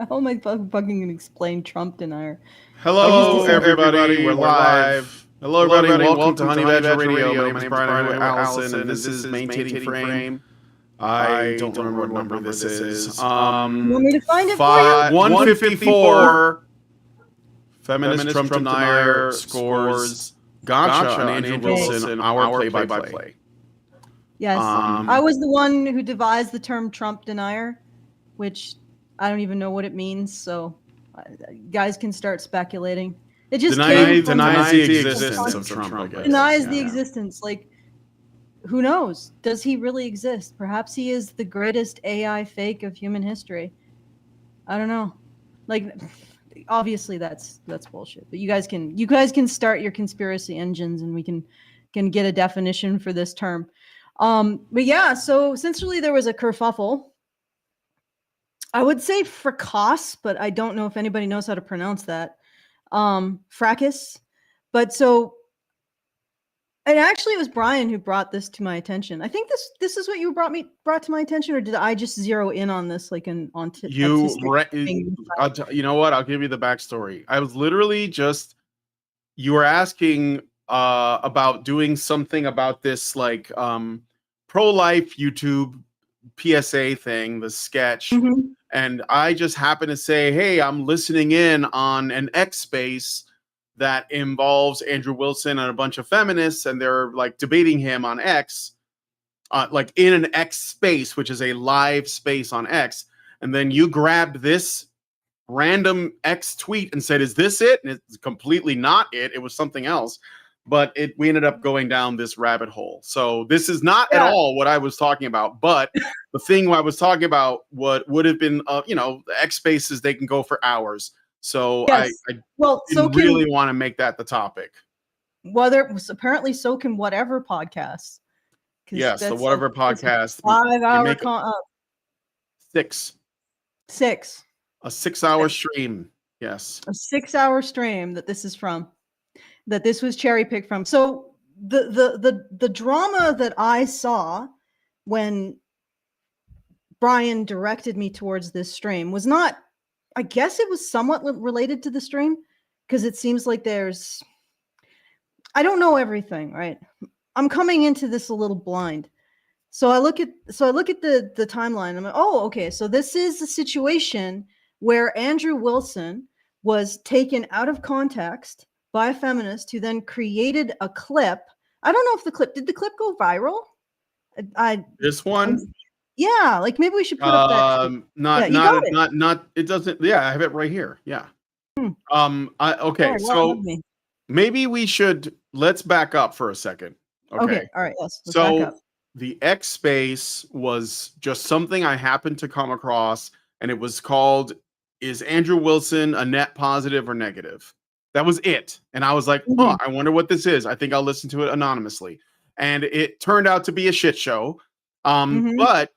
How am I fucking gonna explain Trump denier? Hello, everybody. We're live. Hello, everybody. Welcome to Honey Badger Radio. My name is Brian. I'm with Allison, and this is Maintaining Frame. I don't remember what number this is. You want me to find it for you? 154. Feminist Trump-denier scores Gotcha on Andrew Wilson, our play-by-play. Yes, I was the one who devised the term Trump denier, which I don't even know what it means, so guys can start speculating. It just denies the existence of Trump, I guess. Denies the existence. Like, who knows? Does he really exist? Perhaps he is the greatest AI fake of human history. I don't know. Like, obviously that's bullshit. But you guys can start your conspiracy engines, and we can get a definition for this term. But yeah, so essentially there was a kerfuffle. I would say fracas, but I don't know if anybody knows how to pronounce that. Fracas. But so, and actually it was Brian who brought this to my attention. I think this is what you brought to my attention, or did I just zero in on this like you know what? I'll give you the backstory. I was literally you were asking about doing something about this like pro-life YouTube PSA thing, the sketch. Mm-hmm. And I just happened to say, hey, I'm listening in on an X space that involves Andrew Wilson and a bunch of feminists, and they're like debating him on X, like in an X space, which is a live space on X. And then you grabbed this random X tweet and said, is this it? And it's completely not it. It was something else. But we ended up going down this rabbit hole. So this is not at all what I was talking about. But the thing I was talking about, what would have been, the X spaces, they can go for hours. So yes. I didn't really want to make that the topic. Well, apparently so can whatever podcast. Yes, the whatever podcast. 5 hour. 6. A 6 hour stream. Yes. A 6 hour stream that this is from. That this was cherry picked from. So the drama that I saw when Brian directed me towards this stream was not, I guess it was somewhat related to the stream, because it seems like I don't know everything, right? I'm coming into this a little blind. So I look at the timeline. I'm like, oh, okay. So this is a situation where Andrew Wilson was taken out of context by a feminist who then created a clip. I don't know if did the clip go viral? This one? Yeah, like maybe we should put up that. Not it doesn't. Yeah, I have it right here. Yeah. Okay, right, so maybe let's back up for a second. Okay. All right. Let's so back up. The X space was just something I happened to come across, and it was called, "Is Andrew Wilson a net positive or negative?" That was it. And I was like, I wonder what this is. I think I'll listen to it anonymously. And it turned out to be a shit show. But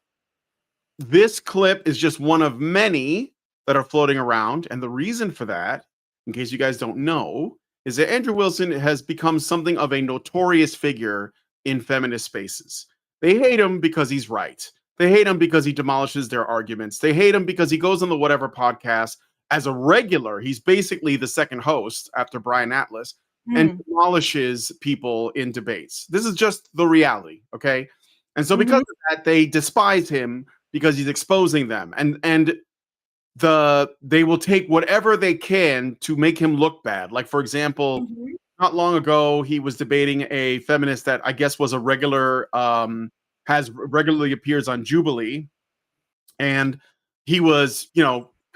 this clip is just one of many that are floating around. And the reason for that, in case you guys don't know, is that Andrew Wilson has become something of a notorious figure in feminist spaces. They hate him because he's right. They hate him because he demolishes their arguments. They hate him because he goes on the whatever podcast as a regular. He's basically the second host after Brian Atlas and demolishes people in debates. This is just the reality, okay? And so because of that, they despise him because he's exposing them. And they will take whatever they can to make him look bad. Like, for example, not long ago, he was debating a feminist that I guess was a regular, regularly appears on Jubilee. And he was,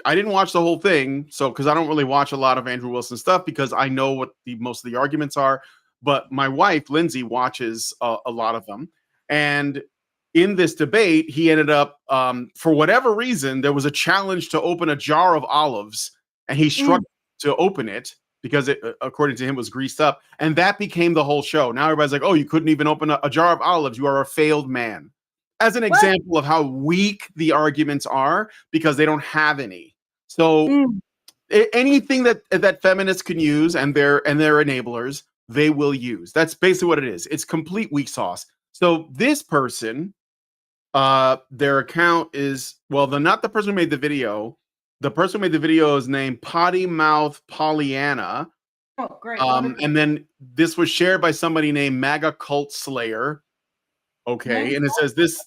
I didn't watch the whole thing, because I don't really watch a lot of Andrew Wilson stuff because I know what most of the arguments are. But my wife, Lindsay, watches a lot of them. And in this debate, he ended up, for whatever reason, there was a challenge to open a jar of olives, and he struggled to open it because it, according to him, was greased up. And that became the whole show. Now everybody's like, oh, you couldn't even open a jar of olives. You are a failed man. As an example of how weak the arguments are because they don't have any. So anything that feminists can use and their enablers, they will use. That's basically what it is. It's complete weak sauce. So this person, their account is, not the person who made the video. The person who made the video is named Potty Mouth Pollyanna. Oh, great. And then this was shared by somebody named MAGA Cult Slayer. Okay. And it says this,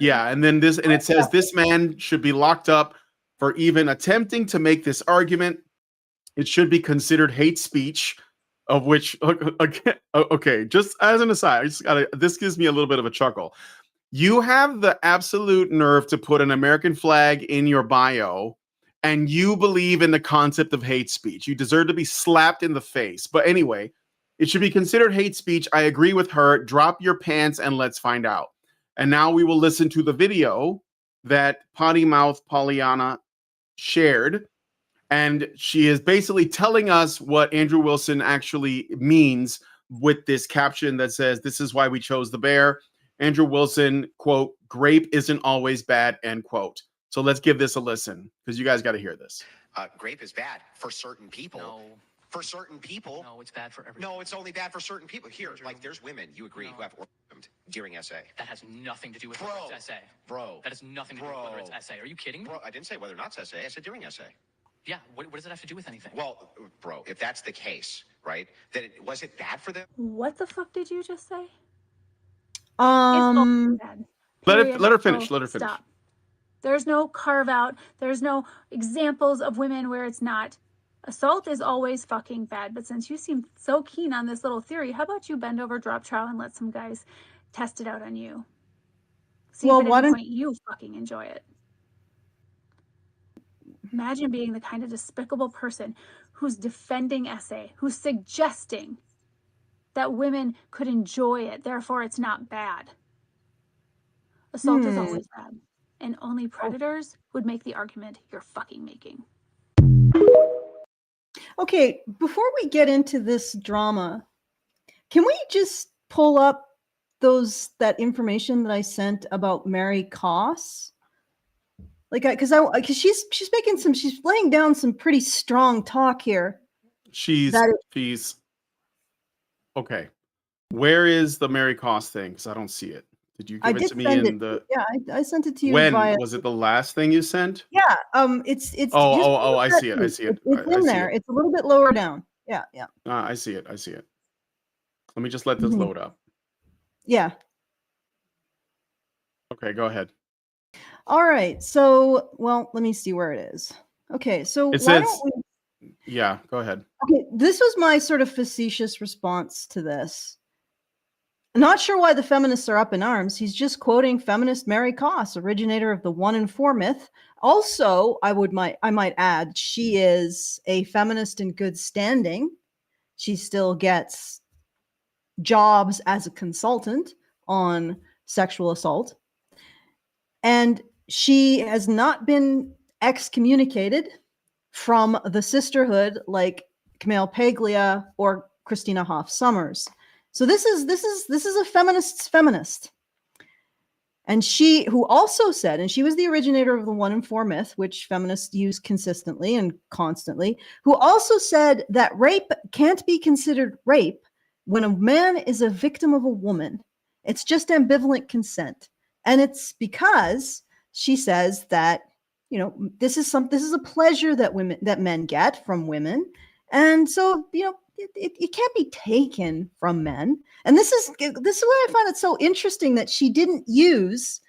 yeah. And then this, and it says this man should be locked up for even attempting to make this argument. It should be considered hate speech, of which, okay, just as an aside, this gives me a little bit of a chuckle. You have the absolute nerve to put an American flag in your bio, and you believe in the concept of hate speech. You deserve to be slapped in the face. But anyway, it should be considered hate speech. I agree with her. Drop your pants and let's find out. And now we will listen to the video that Potty Mouth Pollyanna shared. And she is basically telling us what Andrew Wilson actually means with this caption that says, "This is why we chose the bear." Andrew Wilson, quote, "Grape isn't always bad," end quote. So let's give this a listen, because you guys got to hear this. Grape is bad for certain people. No. For certain people. No, it's bad for everyone. No, it's only bad for certain people. Here, like there's women, you agree, who have orgasmed during essay. That has nothing to do with whether it's essay. Bro. That has nothing to do with whether it's essay. Are you kidding me? Bro, I didn't say whether or not it's essay. I said during essay. Yeah, what does it have to do with anything? Well, bro, if that's the case, right, then was it bad for them? What the fuck did you just say? Bad. Let her finish. Let her finish. Stop. There's no carve out. There's no examples of women where it's not. Assault is always fucking bad. But since you seem so keen on this little theory, how about you bend over, drop trowel, and let some guys test it out on you? See if at any point you fucking enjoy it. Imagine being the kind of despicable person who's defending essay, who's suggesting that women could enjoy it, therefore it's not bad. Assault is always bad, and only predators would make the argument you're fucking making. Okay, before we get into this drama, can we just pull up that information that I sent about Mary Koss? Like, because she's laying down some pretty strong talk here. She's okay. Where is the Mary Koss thing? Because I don't see it. Did you give it to me in the? Yeah, I sent it to you. When was it the last thing you sent? Yeah. It's. Oh! I see it. I see it. It's in there. It's a little bit lower down. Yeah. I see it. Let me just let this load up. Yeah. Okay, go ahead. All right. So, well, let me see where it is. Okay. So yeah, go ahead. Okay. This was my sort of facetious response to this. Not sure why the feminists are up in arms. He's just quoting feminist Mary Koss, originator of the 1 in 4 myth. Also, I might add, she is a feminist in good standing. She still gets jobs as a consultant on sexual assault. And she has not been excommunicated from the sisterhood like Camille Paglia or Christina Hoff Sommers. So this is a feminist's feminist. And she, who also said, and she was the originator of the 1 in 4 myth, which feminists use consistently and constantly, who also said that rape can't be considered rape when a man is a victim of a woman. It's just ambivalent consent. And it's because she says that, this is a pleasure that men get from women. And so, it can't be taken from men. And this is why I find it so interesting that she didn't use,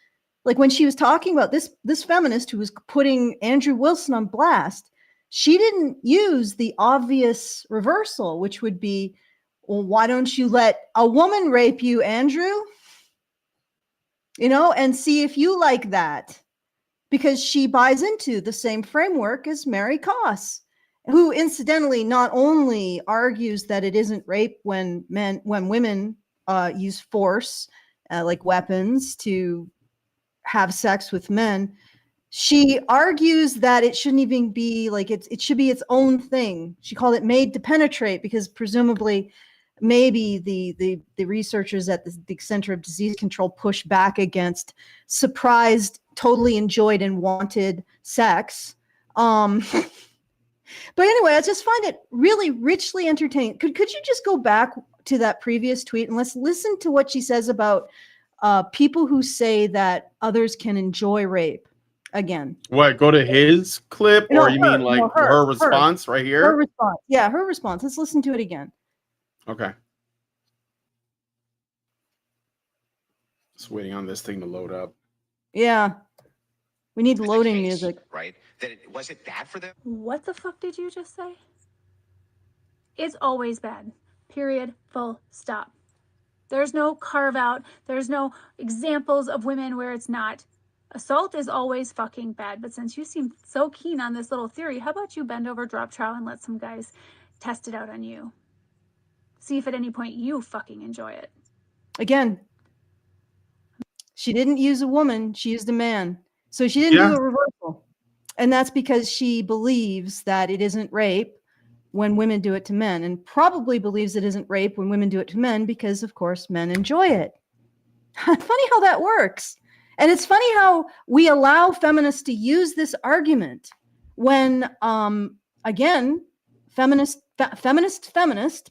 like when she was talking about this feminist who was putting Andrew Wilson on blast, she didn't use the obvious reversal, which would be, well, why don't you let a woman rape you, Andrew? And see if you like that, because she buys into the same framework as Mary Koss, who incidentally not only argues that it isn't rape when women use force like weapons to have sex with men. She argues that it shouldn't even be like it should be its own thing. She called it made to penetrate because presumably maybe the researchers at the Center of Disease Control push back against surprised, totally enjoyed and wanted sex. But anyway, I just find it really richly entertaining. Could you just go back to that previous tweet and let's listen to what she says about people who say that others can enjoy rape. again. What? Go to his clip, No, or you mean like her response right Her here? response. Yeah, her response. Let's listen to it again. Okay. Just waiting on this thing to load up. Yeah. We need the loading case, music. right? Was it bad for them? What the fuck did you just say? It's always bad. Period. Full stop. There's no carve out. There's no examples of women where it's not. Assault is always fucking bad. But since you seem so keen on this little theory, how about you bend over, drop trowel, and let some guys test it out on you? See if at any point you fucking enjoy it. Again, she didn't use a woman. She used a man. So she didn't do a reversal. And that's because she believes that it isn't rape when women do it to men, and probably believes it isn't rape when women do it to men because, of course, men enjoy it. Funny how that works. And it's funny how we allow feminists to use this argument when, again, feminist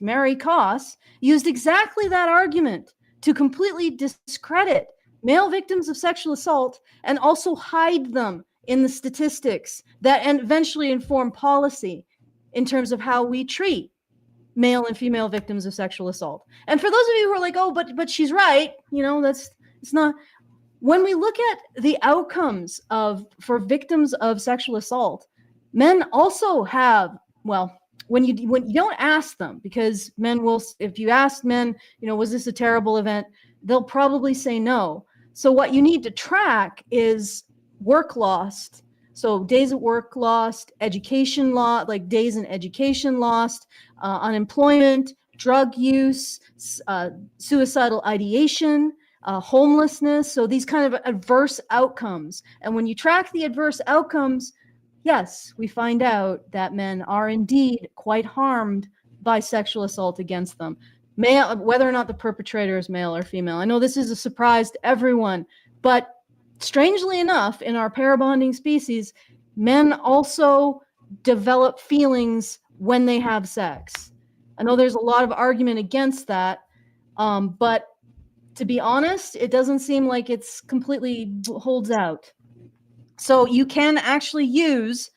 Mary Koss used exactly that argument to completely discredit male victims of sexual assault and also hide them in the statistics that eventually inform policy in terms of how we treat male and female victims of sexual assault. And for those of you who are like, oh, but she's right, it's not. When we look at the outcomes for victims of sexual assault, men also have, well, when you don't ask them, because men will, if you ask men, was this a terrible event? They'll probably say no. So what you need to track is work lost. So days at work lost, education lost, like days in education lost, unemployment, drug use, suicidal ideation, homelessness. So these kind of adverse outcomes. And when you track the adverse outcomes, yes, we find out that men are indeed quite harmed by sexual assault against them. Male, whether or not the perpetrator is male or female. I know this is a surprise to everyone, but strangely enough, in our pair-bonding species, men also develop feelings when they have sex. I know there's a lot of argument against that, but to be honest, it doesn't seem like it's completely holds out. So you can actually use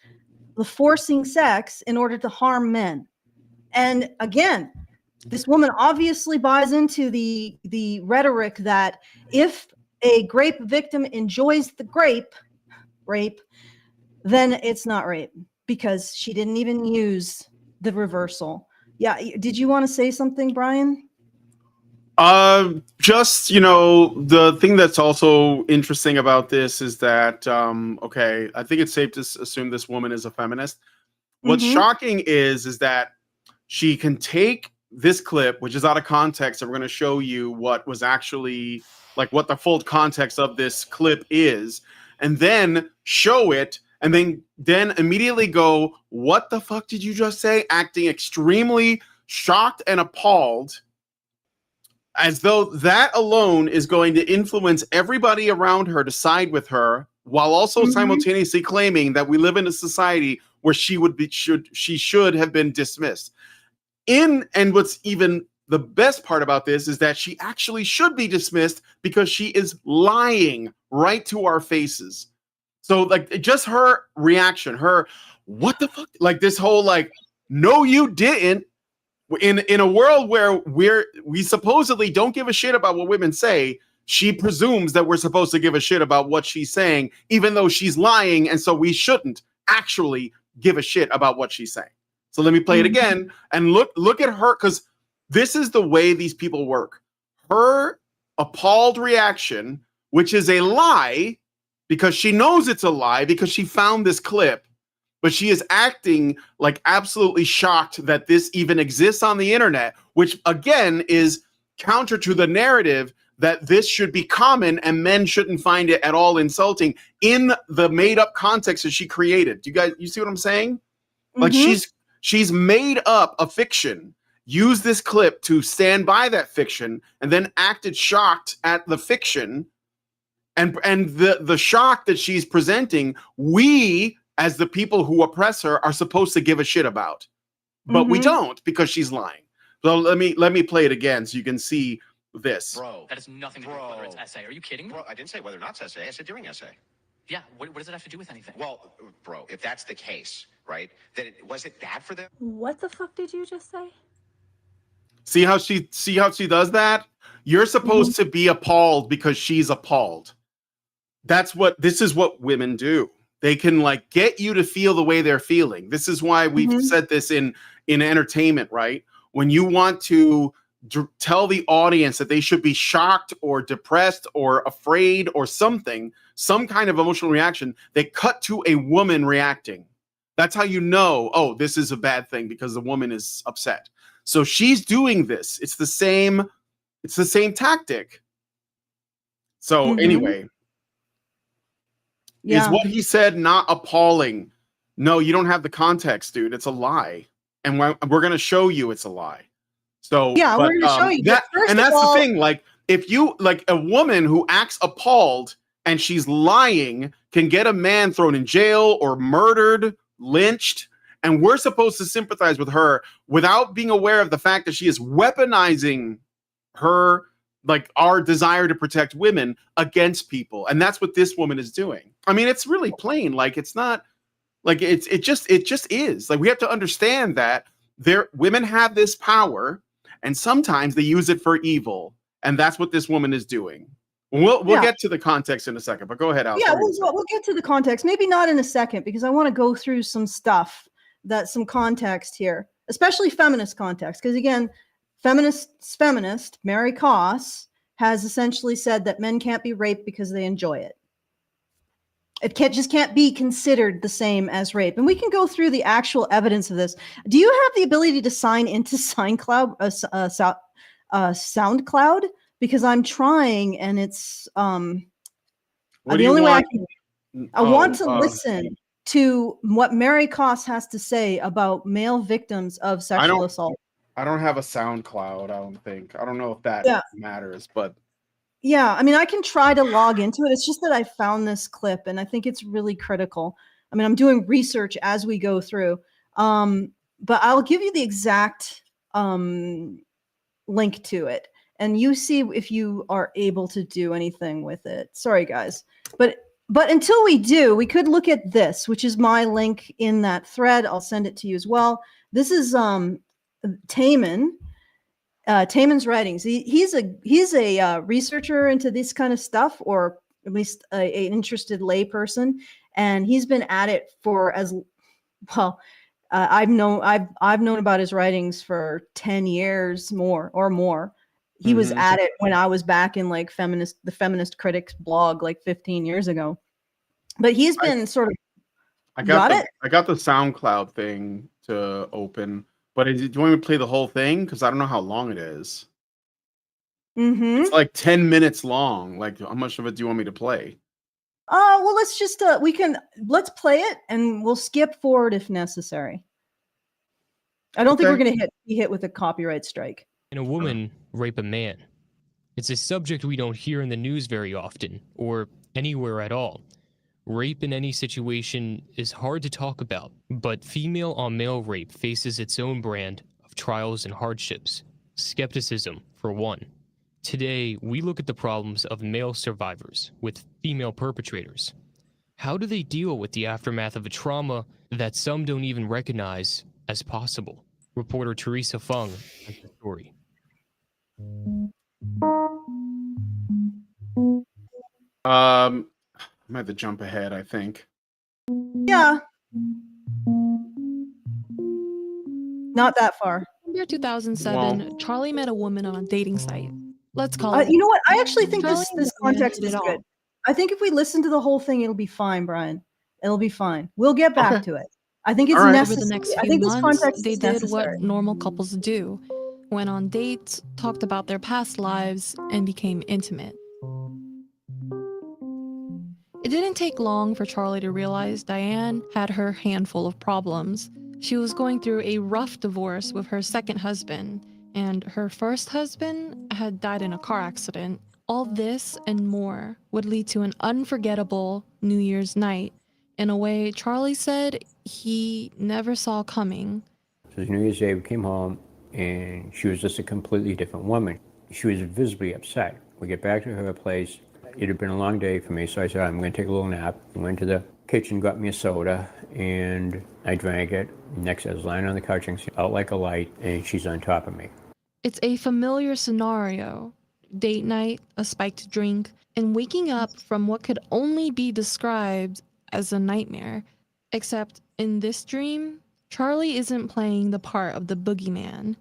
the forcing sex in order to harm men. And again, this woman obviously buys into the rhetoric that if a grape victim enjoys the rape, then it's not rape because she didn't even use the reversal. Yeah. Did you want to say something, Brian? Just, the thing that's also interesting about this is that, okay, I think it's safe to assume this woman is a feminist. What's shocking is that she can take this clip, which is out of context, and we're going to show you what was actually, like, what the full context of this clip is, and then show it, and then immediately go, what the fuck did you just say? Acting extremely shocked and appalled, as though that alone is going to influence everybody around her to side with her, while also simultaneously claiming that we live in a society where she should have been dismissed. And what's even the best part about this is that she actually should be dismissed because she is lying right to our faces. So, like, just her reaction, what the fuck, like this whole, like, no, you didn't. In a world where we supposedly don't give a shit about what women say, she presumes that we're supposed to give a shit about what she's saying, even though she's lying, and so we shouldn't actually give a shit about what she's saying. So let me play it again and look at her, because this is the way these people work. Her appalled reaction, which is a lie, because she knows it's a lie, because she found this clip, but she is acting like absolutely shocked that this even exists on the internet, which again is counter to the narrative that this should be common and men shouldn't find it at all insulting in the made up context that she created. You see what I'm saying? Like she's made up a fiction, used this clip to stand by that fiction, and then acted shocked at the fiction. And the shock that she's presenting, we, as the people who oppress her, are supposed to give a shit about. But we don't, because she's lying. So let me play it again so you can see this. Bro. That has nothing to do with whether it's essay. Are you kidding me? Bro, I didn't say whether or not it's essay. I said during essay. Yeah, what does it have to do with anything? Well, bro, if that's the case, right, then was it bad for them? What the fuck did you just say? See how she does that? You're supposed to be appalled because she's appalled. This is what women do. They can like get you to feel the way they're feeling. This is why we've said this in entertainment, right? When you want to tell the audience that they should be shocked or depressed or afraid or something, some kind of emotional reaction, they cut to a woman reacting. That's how you know, oh, this is a bad thing because the woman is upset. So she's doing this. It's the same tactic. So anyway, is what he said not appalling? No, you don't have the context, dude. It's a lie. And we're going to show you it's a lie. So yeah, we're going to show you that. And that's the thing. Like, if you like a woman who acts appalled and she's lying can get a man thrown in jail or murdered, lynched. And we're supposed to sympathize with her without being aware of the fact that she is weaponizing her, like our desire to protect women against people. And that's what this woman is doing. I mean, it's really plain. Like, it's not like it just is. Like, we have to understand that women have this power and sometimes they use it for evil. And that's what this woman is doing. We'll get to the context in a second, but go ahead, Al. Yeah, we'll get to the context. Maybe not in a second, because I want to go through some stuff, some context here, especially feminist context. Because again, feminist Mary Koss has essentially said that men can't be raped because they enjoy it. It can't be considered the same as rape. And we can go through the actual evidence of this. Do you have the ability to sign into SoundCloud? Because I'm trying, and it's the only way I can. I want to listen to what Mary Koss has to say about male victims of sexual assault. I don't have a SoundCloud, I don't think. I don't know if that matters, but yeah, I mean, I can try to log into it. It's just that I found this clip and I think it's really critical. I mean, I'm doing research as we go through. But I'll give you the exact link to it and you see if you are able to do anything with it. Sorry, guys. But until we do, we could look at this, which is my link in that thread. I'll send it to you as well. This is Taman's writings. He's a researcher into this kind of stuff, or at least an interested lay person, and he's been at it for as well. I've known about his writings for 10 years or more. He was at it when I was back in like the Feminist Critics blog like 15 years ago. But he's been sort of. I got the SoundCloud thing to open. But do you want me to play the whole thing? Because I don't know how long it is. It's like 10 minutes long. Like, how much of it do you want me to play? Well, let's just let's play it and we'll skip forward if necessary. I don't think we're going to be hit with a copyright strike. Can a woman rape a man? It's a subject we don't hear in the news very often, or anywhere at all. Rape in any situation is hard to talk about, but female-on-male rape faces its own brand of trials and hardships. Skepticism, for one. Today, we look at the problems of male survivors with female perpetrators. How do they deal with the aftermath of a trauma that some don't even recognize as possible? Reporter Teresa Fung has the story. I'm at the jump ahead, I think. Yeah. Not that far. In year 2007, Charlie met a woman on a dating site. Let's call it. You know what? I actually think this Charlie context is good. I think if we listen to the whole thing, it'll be fine, Brian. It'll be fine. We'll get back to it. I think it's necessary. Over the next I few think this months, context they is did necessary. what normal couples do. Went on dates, talked about their past lives, and became intimate. It didn't take long for Charlie to realize Diane had her handful of problems. She was going through a rough divorce with her second husband, and her first husband had died in a car accident. All this and more would lead to an unforgettable New Year's night in a way Charlie said he never saw coming. So New Year's Day, we came home, and she was just a completely different woman. She was visibly upset. We get back to her place. It had been a long day for me, so I said, I'm going to take a little nap. I went to the kitchen, got me a soda, and I drank it. Next, I was lying on the couch and she's out like a light, and she's on top of me. It's a familiar scenario. Date night, a spiked drink, and waking up from what could only be described as a nightmare. Except in this dream, Charlie isn't playing the part of the boogeyman.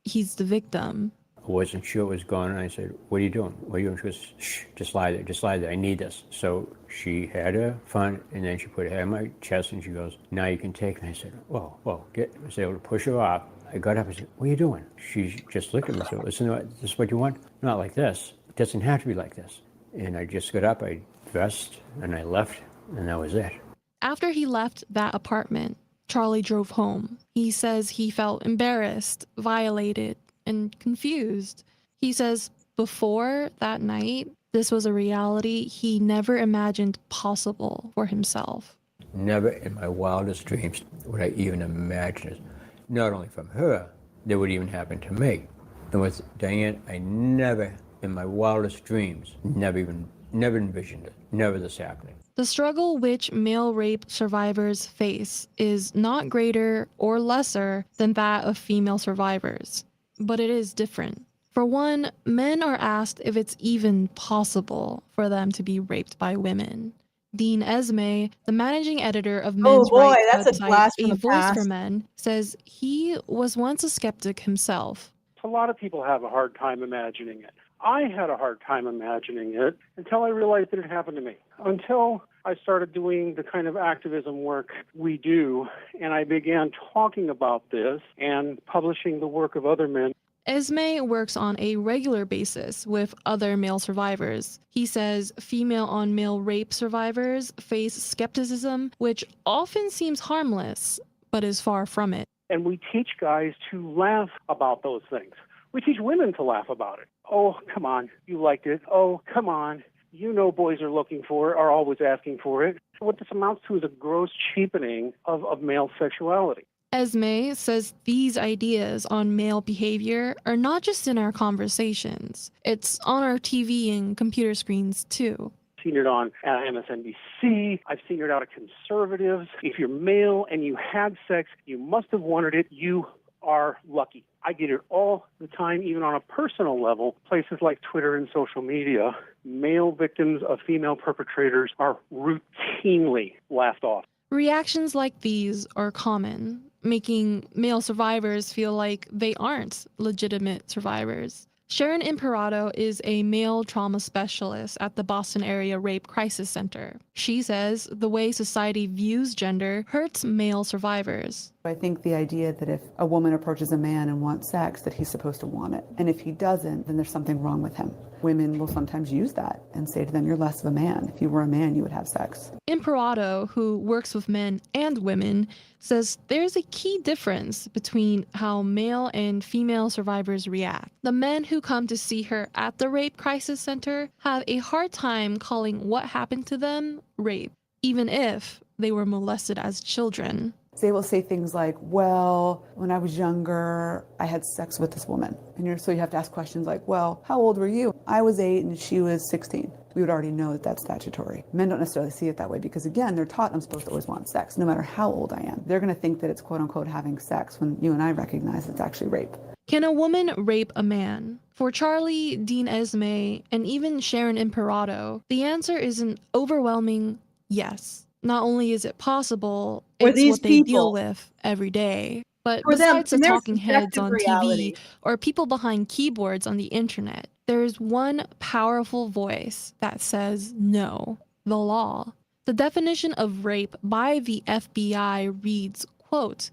He's the victim. I wasn't sure what was going on. I said, what are you doing? What are you doing? She goes, shh, just lie there. I need this. So she had her fun, and then she put her head on my chest, and she goes, now you can take me. I said, whoa, I was able to push her off. I got up and said, what are you doing? She just looked at me and said, listen, this is what you want? Not like this. It doesn't have to be like this. And I just got up, I dressed, and I left, and that was it. After he left that apartment, Charlie drove home. He says he felt embarrassed, violated, and confused. He says before that night, this was a reality he never imagined possible for himself. Never in my wildest dreams would I even imagine it. Not only from her, that would even happen to me. And with Diane, I never, in my wildest dreams, never envisioned it. Never this happening. The struggle which male rape survivors face is not greater or lesser than that of female survivors, but it is different. For one, men are asked if it's even possible for them to be raped by women. Dean Esme, the managing editor of men's rights that's a website blast from A the Voice past. for Men, says he was once a skeptic himself. A lot of people have a hard time imagining it. I had a hard time imagining it until I realized that it happened to me. Until I started doing the kind of activism work we do, and I began talking about this and publishing the work of other men. Esme works on a regular basis with other male survivors. He says female-on-male rape survivors face skepticism, which often seems harmless, but is far from it. And we teach guys to laugh about those things. We teach women to laugh about it. Oh, come on, you liked it. Oh, come on, you know boys are looking for it, are always asking for it. What this amounts to is a gross cheapening of male sexuality. Esme says these ideas on male behavior are not just in our conversations. It's on our TV and computer screens, too. I've seen it on MSNBC. I've seen it out of conservatives. If you're male and you had sex, you must have wanted it. You are lucky. I get it all the time, even on a personal level. Places like Twitter and social media, male victims of female perpetrators are routinely laughed off. Reactions like these are common, making male survivors feel like they aren't legitimate survivors. Sharon Imperato is a male trauma specialist at the Boston Area Rape Crisis Center. She says the way society views gender hurts male survivors. I think the idea that if a woman approaches a man and wants sex, that he's supposed to want it. And if he doesn't, then there's something wrong with him. Women will sometimes use that and say to them, you're less of a man. If you were a man, you would have sex. Imperato, who works with men and women, says there's a key difference between how male and female survivors react. The men who come to see her at the Rape Crisis Center have a hard time calling what happened to them rape, even if they were molested as children. They will say things like, well, when I was younger, I had sex with this woman. And so you have to ask questions like, well, how old were you? I was 8 and she was 16. We would already know that that's statutory. Men don't necessarily see it that way because, again, they're taught I'm supposed to always want sex, no matter how old I am. They're going to think that it's quote-unquote having sex when you and I recognize it's actually rape. Can a woman rape a man? For Charlie, Dean Esme, and even Sharon Imperato, the answer is an overwhelming yes. Not only is it possible, it's what they deal with every day. But besides the talking heads on TV or people behind keyboards on the internet, there's one powerful voice that says no, the law. The definition of rape by the FBI reads, quote,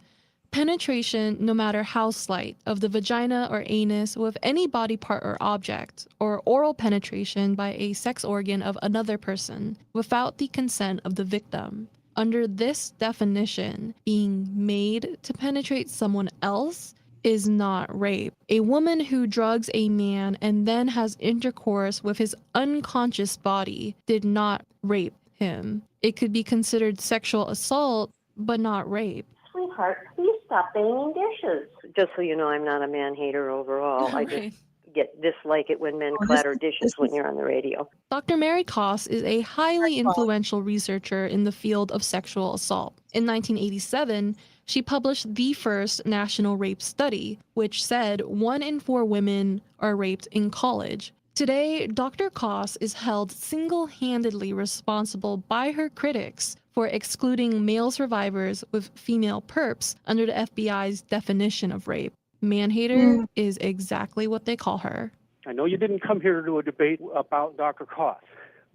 penetration, no matter how slight, of the vagina or anus with any body part or object, or oral penetration by a sex organ of another person without the consent of the victim. Under this definition, being made to penetrate someone else is not rape. A woman who drugs a man and then has intercourse with his unconscious body did not rape him. It could be considered sexual assault, but not rape. Sweetheart, please stop banging dishes. Just so you know, I'm not a man-hater overall. I just get dislike it when men Oh, clatter dishes when you're on the radio. Dr. Mary Koss is a highly influential researcher in the field of sexual assault. In 1987, she published the first national rape study, which said 1 in 4 women are raped in college. Today, Dr. Koss is held single-handedly responsible by her critics for excluding male survivors with female perps under the FBI's definition of rape. Man-hater is exactly what they call her. I know you didn't come here to do a debate about Dr. Koss,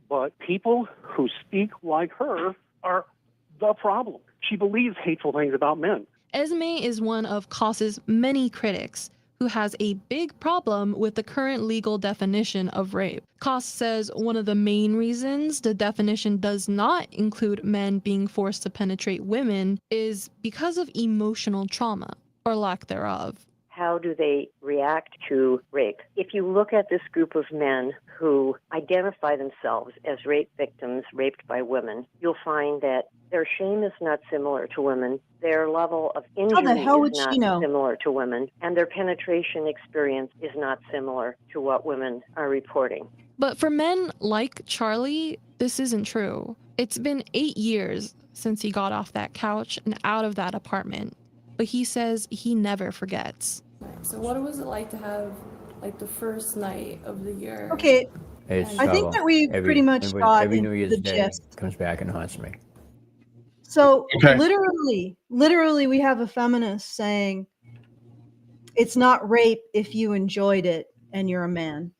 but people who speak like her are the problem. She believes hateful things about men. Esme is one of Koss's many critics who has a big problem with the current legal definition of rape. Koss says one of the main reasons the definition does not include men being forced to penetrate women is because of emotional trauma, or lack thereof. How do they react to rape? If you look at this group of men who identify themselves as rape victims raped by women, you'll find that their shame is not similar to women, their level of injury is not similar to women, and their penetration experience is not similar to what women are reporting. But for men like Charlie, this isn't true. It's been 8 years since he got off that couch and out of that apartment, but he says he never forgets. So what was it like to have like the first night of the year? Okay, It's I think that we pretty much got every New Year's the Day gist. comes back and haunts me. So Okay. literally, we have a feminist saying it's not rape if you enjoyed it and you're a man.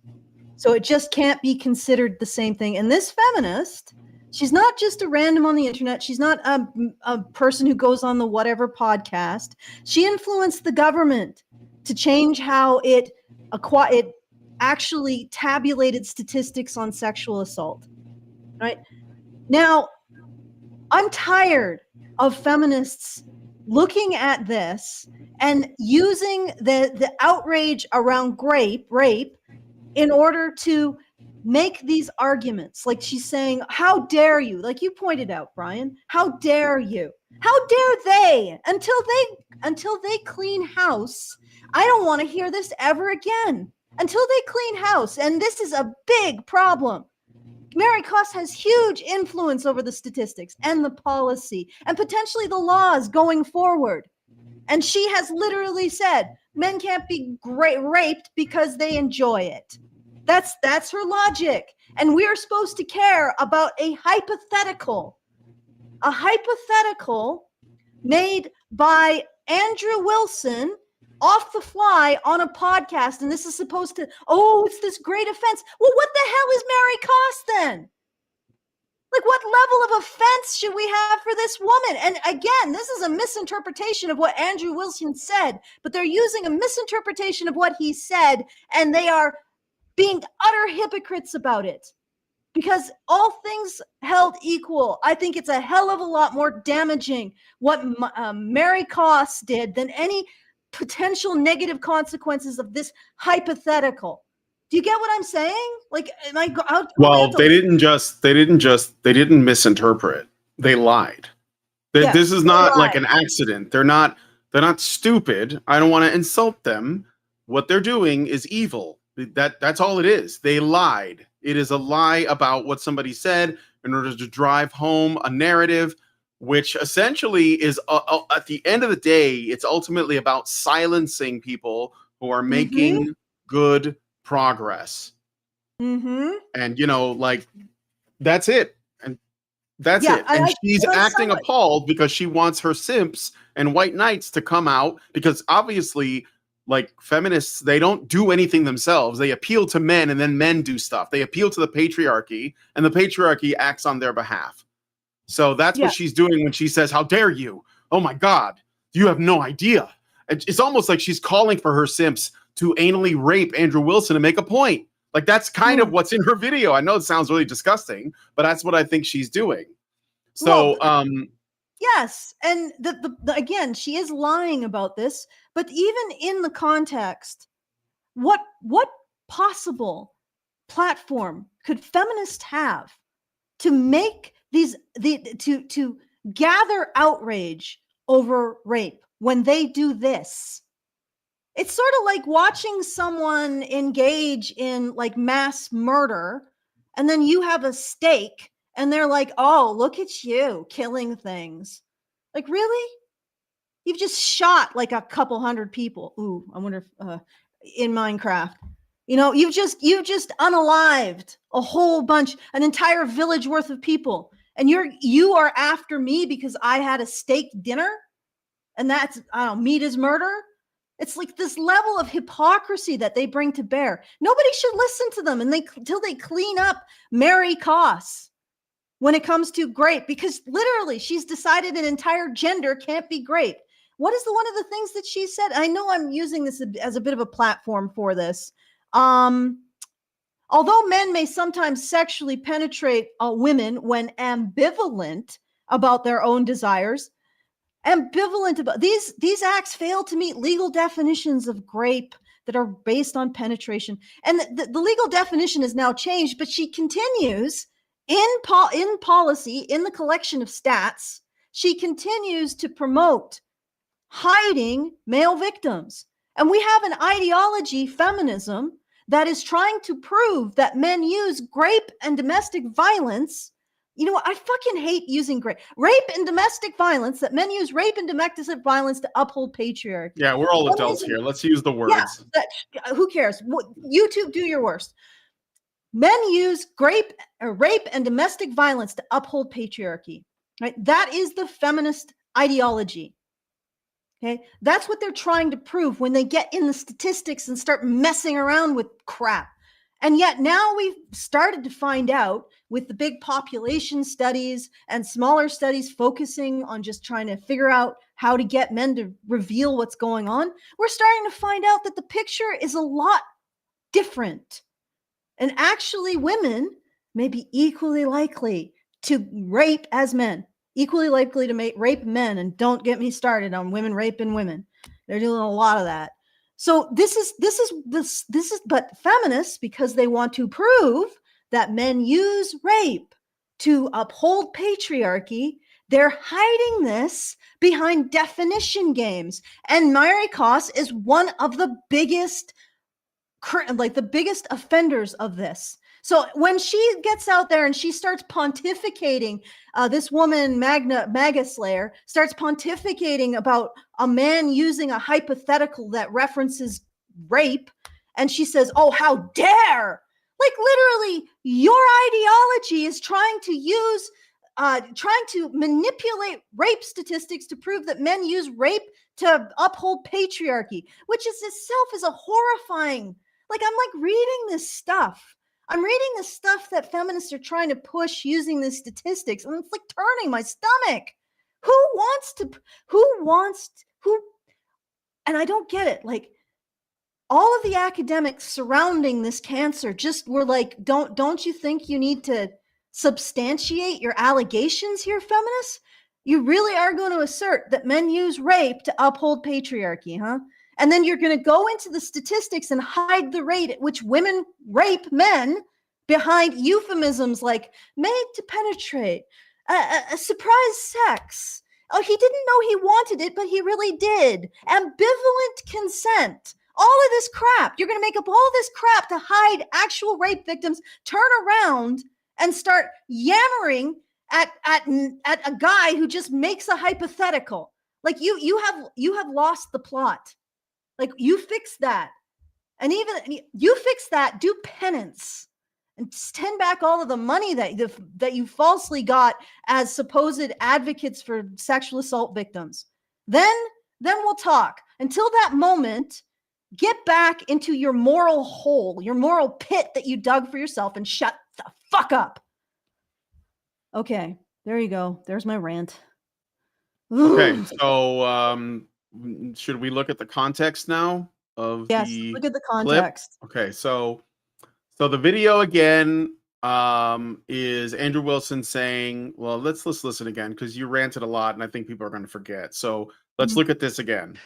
So it just can't be considered the same thing. And this feminist, she's not just a random on the internet. She's not a person who goes on the whatever podcast. She influenced the government to change how it actually tabulated statistics on sexual assault. Right? Now, I'm tired of feminists looking at this and using the outrage around rape in order to make these arguments. Like she's saying, how dare you? Like you pointed out, Brian, how dare you? How dare they? Until they clean house, I don't want to hear this ever again. Until they clean house. And this is a big problem. Mary Koss has huge influence over the statistics and the policy and potentially the laws going forward. And she has literally said men can't be raped because they enjoy it. That's her logic. And we are supposed to care about a hypothetical made by Andrew Wilson off the fly on a podcast, and this is supposed to, it's this great offense. Well, what the hell is Mary Koss then? Like, what level of offense should we have for this woman? And again, this is a misinterpretation of what Andrew Wilson said, but they're using a misinterpretation of what he said, and they are being utter hypocrites about it. Because all things held equal, I think it's a hell of a lot more damaging what Mary Koss did than any potential negative consequences of this hypothetical. Do you get what I'm saying? Like, am I? Well, they didn't misinterpret. They lied. This is not like an accident. They're not stupid. I don't want to insult them. What they're doing is evil. That's all it is. They lied. It is a lie about what somebody said in order to drive home a narrative, which essentially is at the end of the day, it's ultimately about silencing people who are making good progress. And like that's it. And that's it. And she's acting appalled because she wants her simps and white knights to come out, because obviously, like, feminists, they don't do anything themselves. They appeal to men, and then men do stuff. They appeal to the patriarchy, and the patriarchy acts on their behalf. So that's what she's doing when she says, how dare you? Oh my God, you have no idea. It's almost like she's calling for her simps to anally rape Andrew Wilson to make a point. Like, that's kind of what's in her video. I know it sounds really disgusting, but that's what I think she's doing. So, yes, and the again, she is lying about this, but even in the context, what possible platform could feminists have to make to gather outrage over rape when they do this? It's sort of like watching someone engage in like mass murder, and then you have a stake and they're like, oh, look at you killing things. Like, really? You've just shot like a couple hundred people. Ooh, I wonder if in Minecraft, you know, you've just unalived a whole bunch, an entire village worth of people. And you are after me because I had a steak dinner, and that's, I don't know, meat is murder. It's like this level of hypocrisy that they bring to bear. Nobody should listen to them until they clean up Mary Koss when it comes to grape, because literally she's decided an entire gender can't be grape. What is one of the things that she said? I know I'm using this as a bit of a platform for this. Although men may sometimes sexually penetrate women when ambivalent about their own desires, ambivalent about these acts fail to meet legal definitions of grape that are based on penetration. And the legal definition is now changed, but she continues in policy, in the collection of stats, she continues to promote hiding male victims. And we have an ideology, feminism, that is trying to prove that men use rape and domestic violence. You know what? I fucking hate using rape and domestic violence, that men use rape and domestic violence to uphold patriarchy. Yeah, we're all adults here. Let's use the words. Yeah, who cares? YouTube, do your worst. Men use rape and domestic violence to uphold patriarchy. Right? That is the feminist ideology. Okay, that's what they're trying to prove when they get in the statistics and start messing around with crap. And yet now we've started to find out with the big population studies and smaller studies focusing on just trying to figure out how to get men to reveal what's going on. We're starting to find out that the picture is a lot different. And actually women may be equally likely to rape as men. Equally likely to rape men, and don't get me started on women raping women. They're doing a lot of that. So this is but feminists, because they want to prove that men use rape to uphold patriarchy, they're hiding this behind definition games. And Mary Koss is one of the biggest offenders of this. So when she gets out there and she starts pontificating, this woman, Maga Slayer, starts pontificating about a man using a hypothetical that references rape, and she says, oh, how dare! Like, literally, your ideology is trying to manipulate rape statistics to prove that men use rape to uphold patriarchy, which is itself is a horrifying, like, I'm like reading this stuff. I'm reading the stuff that feminists are trying to push using the statistics, and it's like turning my stomach. And I don't get it. Like, all of the academics surrounding this cancer just were like, don't you think you need to substantiate your allegations here, feminists? You really are going to assert that men use rape to uphold patriarchy, huh? And then you're going to go into the statistics and hide the rate at which women rape men behind euphemisms like made to penetrate, a surprise sex. Oh, he didn't know he wanted it, but he really did. Ambivalent consent. All of this crap. You're going to make up all this crap to hide actual rape victims, turn around and start yammering at a guy who just makes a hypothetical. Like, you have lost the plot. Like, you fix that. And even you fix that, do penance and send back all of the money that you falsely got as supposed advocates for sexual assault victims. Then we'll talk. Until that moment, get back into your moral hole, your moral pit that you dug for yourself, and shut the fuck up. Okay, there you go. There's my rant. Okay, so should we look at the context now of yes, the look at the context. Clip? Okay, so the video again is Andrew Wilson saying, well, let's listen again, because you ranted a lot and I think people are going to forget. So let's look at this again.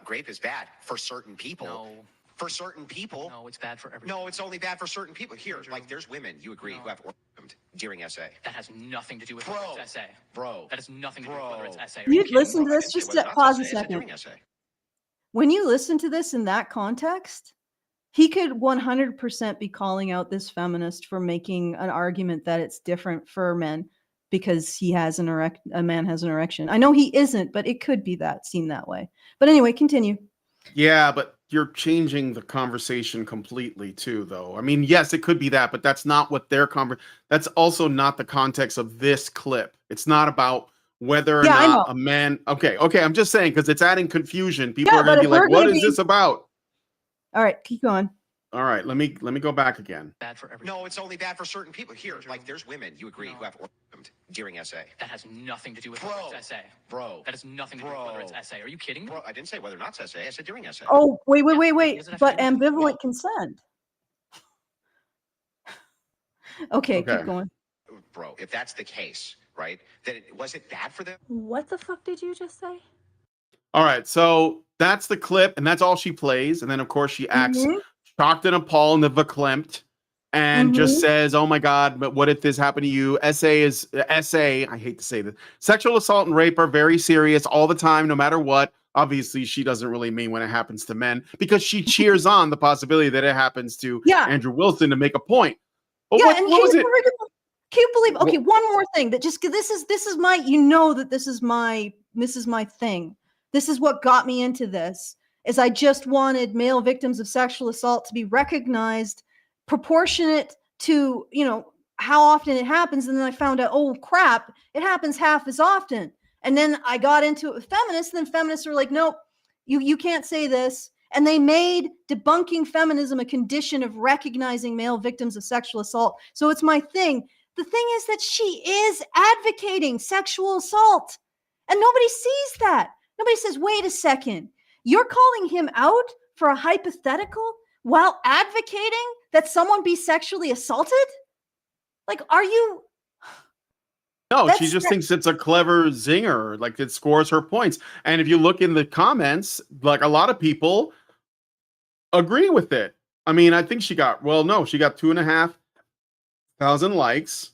Grape is bad for certain people. No. For certain people. No, it's bad for everyone. No, it's only bad for certain people. Here, like, there's women, you agree, who have orgasmed during SA. That has nothing to do with whether it's essay. Bro. That has nothing to do with whether it's essay. You listen to this, just pause a second. when you listen to this in that context, he could 100% be calling out this feminist for making an argument that it's different for men because he has a man has an erection. I know he isn't, but it could be seen that way. But anyway, continue. Yeah, but you're changing the conversation completely too, though. I mean, yes, it could be that, but that's not what that's also not the context of this clip. It's not about whether or not a man. Okay, I'm just saying because it's adding confusion. People are going to be like, "What is this about?" All right, keep going. All right, let me go back again. Bad for everyone. No, it's only bad for certain people. Here, like there's women, you agree, who have orgasmed during SA. That has nothing to do with whether it's essay. Bro. That has nothing to do with whether it's essay. Are you kidding me? Bro, I didn't say whether or not it's SA. I said during SA. Oh, wait. But ambivalent consent. Okay, keep going. Bro, if that's the case, right, then was it bad for them? What the fuck did you just say? All right, so that's the clip, and that's all she plays. And then, of course, she acts shocked and appalled and verklempt and just says, oh, my God, but what if this happened to you? SA, I hate to say this. Sexual assault and rape are very serious all the time, no matter what. Obviously, she doesn't really mean when it happens to men because she cheers on the possibility that it happens to Andrew Wilson to make a point. But what was it? Can you believe? Okay, one more thing that just this is my, you know, that this is my thing. This is what got me into this. Is I just wanted male victims of sexual assault to be recognized, proportionate to, you know, how often it happens. And then I found out, oh crap, it happens half as often. And then I got into it with feminists, and then feminists were like, nope, you can't say this. And they made debunking feminism a condition of recognizing male victims of sexual assault. So it's my thing. The thing is that she is advocating sexual assault, and nobody sees that. Nobody says, wait a second, you're calling him out for a hypothetical while advocating that someone be sexually assaulted? Like, are you? No, she just thinks it's a clever zinger, like it scores her points. And if you look in the comments, like a lot of people agree with it. I mean, I think she got 2,500 likes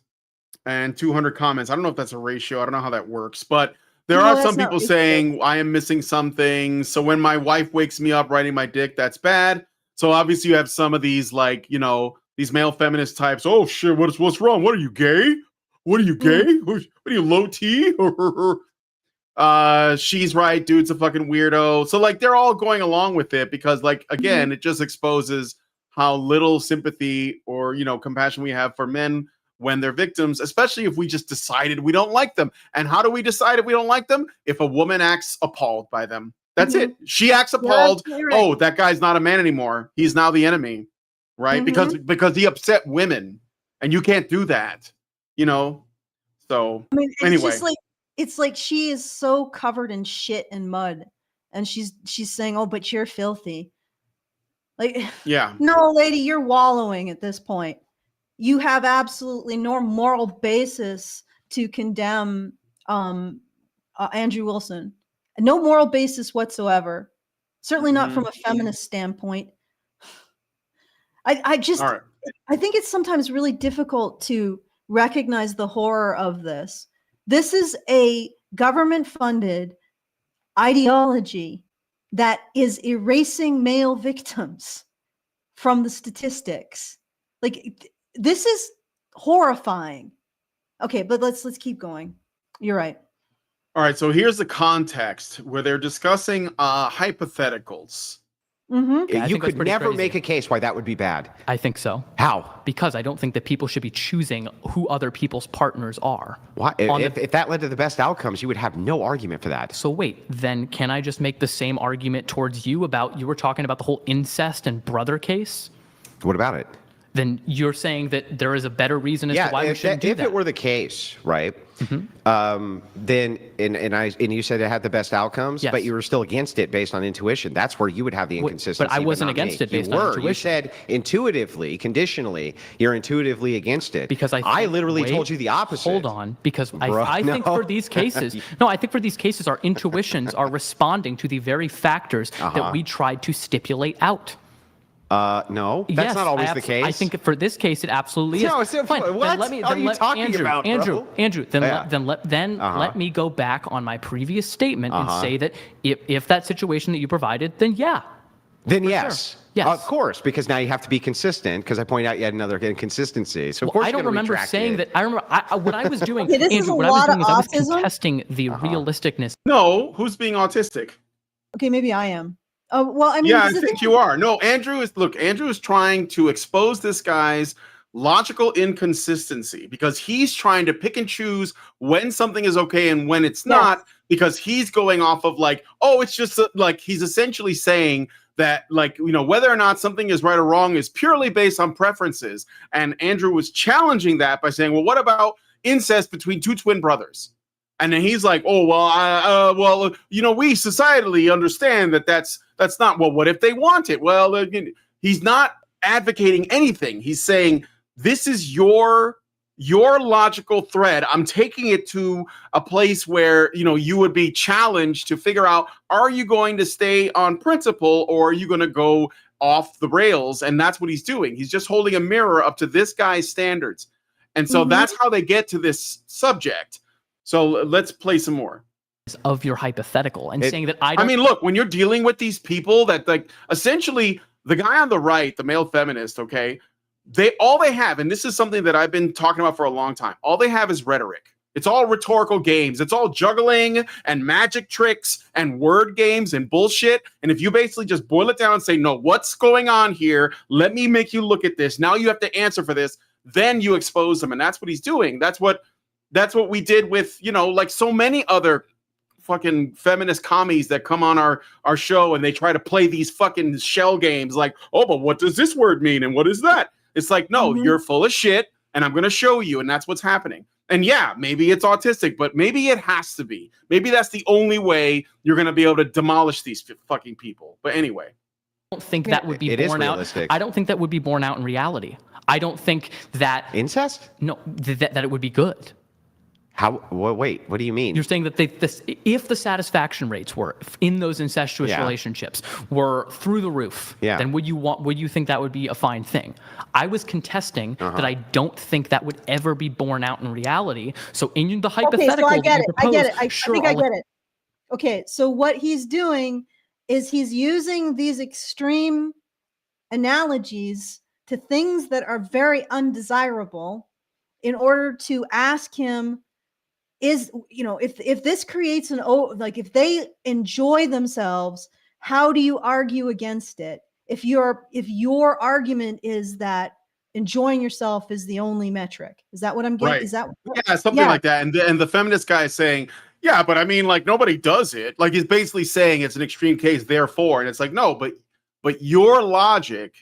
and 200 comments. I don't know if that's a ratio. I don't know how that works, but there are some people saying I am missing something. So when my wife wakes me up riding my dick, that's bad. So obviously you have some of these, like, you know, these male feminist types. Oh shit, what's wrong? What are you, gay? What are you, gay? What are you, low T? She's right, dude's a fucking weirdo. So like they're all going along with it because, like, again, it just exposes how little sympathy or, you know, compassion we have for men when they're victims, especially if we just decided we don't like them. And how do we decide if we don't like them? If a woman acts appalled by them. That's it. She acts appalled. Right. Oh, that guy's not a man anymore. He's now the enemy, right? Because he upset women, and you can't do that, you know? So I mean, it's anyway. just like, it's like she is so covered in shit and mud, and she's saying, oh, but you're filthy. Like, yeah. No, lady, you're wallowing at this point. You have absolutely no moral basis to condemn Andrew Wilson. No moral basis whatsoever. Certainly not from a feminist standpoint. I think it's sometimes really difficult to recognize the horror of this. This is a government-funded ideology that is erasing male victims from the statistics. Like, this is horrifying. Okay, but let's keep going. You're right. All right, so here's the context where they're discussing hypotheticals. Yeah, you could never make a case why that would be bad. I think so. How? Because I don't think that people should be choosing who other people's partners are. Why? If that led to the best outcomes, you would have no argument for that. So wait, then can I just make the same argument towards you about, you were talking about the whole incest and brother case? What about it? Then you're saying that there is a better reason as to why we shouldn't do that. If it were the case, right? Then and you said it had the best outcomes, but you were still against it based on intuition. That's where you would have the inconsistency. But I wasn't against it based on intuition. You said intuitively, conditionally, you're intuitively against it. Because I literally told you the opposite. Hold on, because I think for these cases, I think for these cases, our intuitions are responding to the very factors that we tried to stipulate out. No, that's not always the case. I think for this case, it absolutely is. No, it's fine. What are you talking about, bro? Andrew, let me go back on my previous statement and say that if that situation that you provided, then yeah. Then yes. Sure. Yes. Of course, because now you have to be consistent, because I point out yet another inconsistency. So of course I don't remember saying that. I remember what I was doing. Okay, Andrew, what I was doing is I was contesting the realisticness. No, who's being autistic? Okay, maybe I am. Oh, well, I mean, yeah, I think you are. No, Andrew is trying to expose this guy's logical inconsistency because he's trying to pick and choose when something is okay and when it's not, because he's going off of like, oh, it's just like he's essentially saying that, like, you know, whether or not something is right or wrong is purely based on preferences. And Andrew was challenging that by saying, well, what about incest between two twin brothers? And then he's like, oh, well, well, you know, we societally understand that that's not, well, what if they want it? Well, he's not advocating anything. He's saying, this is your logical thread. I'm taking it to a place where, you know, you would be challenged to figure out, are you going to stay on principle or are you going to go off the rails? And that's what he's doing. He's just holding a mirror up to this guy's standards. And so that's how they get to this subject. So let's play some more of your hypothetical and saying that I mean, look, when you're dealing with these people that, like, essentially the guy on the right, the male feminist, okay, all they have, and this is something that I've been talking about for a long time, all they have is rhetoric. It's all rhetorical games. It's all juggling and magic tricks and word games and bullshit. And if you basically just boil it down and say, no, what's going on here? Let me make you look at this. Now you have to answer for this. Then you expose them. And that's what he's doing. That's what we did with, you know, like so many other fucking feminist commies that come on our show and they try to play these fucking shell games like, oh, but what does this word mean? And what is that? It's like, no, you're full of shit and I'm going to show you. And that's what's happening. And yeah, maybe it's autistic, but maybe it has to be. Maybe that's the only way you're going to be able to demolish these fucking people. But anyway. I don't think that would be borne out. I don't think that would be borne out in reality. I don't think that incest? No, that it would be good. How? Well, wait, what do you mean? You're saying that if the satisfaction rates were in those incestuous relationships were through the roof, then would you think that would be a fine thing? I was contesting that I don't think that would ever be borne out in reality. So in the hypothetical, okay, so I get it. I think I get it. Okay, so what he's doing is he's using these extreme analogies to things that are very undesirable in order to ask him, is, you know, if this creates like if they enjoy themselves, how do you argue against it? If your argument is that enjoying yourself is the only metric, is that what I'm getting? Right. Is that something like that? And the feminist guy is saying, yeah, but I mean, like, nobody does it. Like, he's basically saying it's an extreme case, therefore, and it's like, no, but your logic,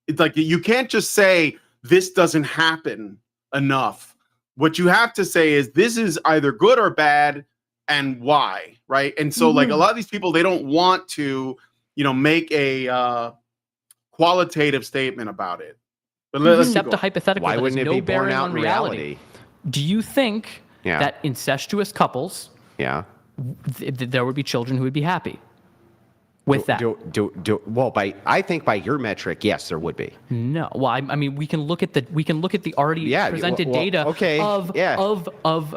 it's like you can't just say this doesn't happen enough. What you have to say is this is either good or bad and why, right? And so like a lot of these people, they don't want to, you know, make a qualitative statement about it. But let's accept a hypothetical. Why wouldn't it be borne out in reality? Do you think that incestuous couples, there would be children who would be happy with that? Well, I think by your metric, yes, there would be. No, well, I mean, we can look at the already presented data of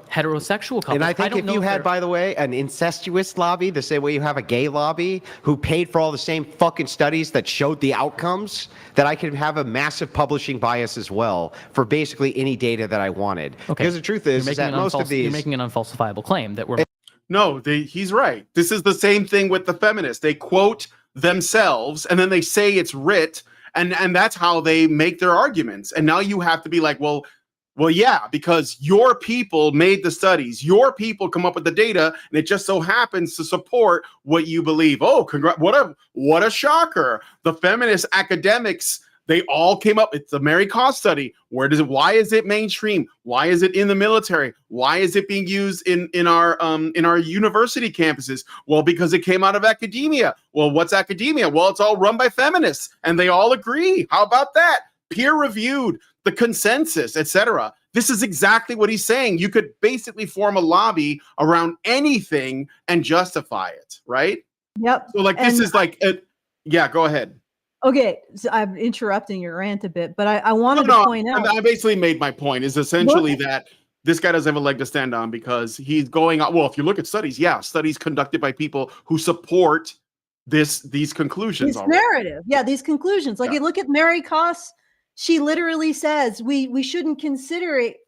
heterosexual couples. And I think if you had, by the way, an incestuous lobby, the same way you have a gay lobby, who paid for all the same fucking studies that showed the outcomes, that I could have a massive publishing bias as well for basically any data that I wanted. Okay. Because the truth is that most of these, you're making an unfalsifiable claim that we're. No, he's right. This is the same thing with the feminists. They quote themselves and then they say it's writ, and that's how they make their arguments. And now you have to be like, well, yeah, because your people made the studies, your people come up with the data, and it just so happens to support what you believe. Oh, what a shocker. The feminist academics, they all came up. It's the Mary Koss study. Why is it mainstream? Why is it in the military? Why is it being used in our university campuses? Well, because it came out of academia. Well, what's academia? Well, it's all run by feminists, and they all agree. How about that? Peer reviewed, the consensus, etc. This is exactly what he's saying. You could basically form a lobby around anything and justify it, right? Yep. So like this is like, yeah. Go ahead. Okay, so I'm interrupting your rant a bit, but I wanted to point out. I basically made my point. Is essentially that this guy doesn't have a leg to stand on because he's going on. Well, if you look at studies, studies conducted by people who support these conclusions. This narrative, these conclusions. Like, you look at Mary Koss. She literally says we shouldn't consider it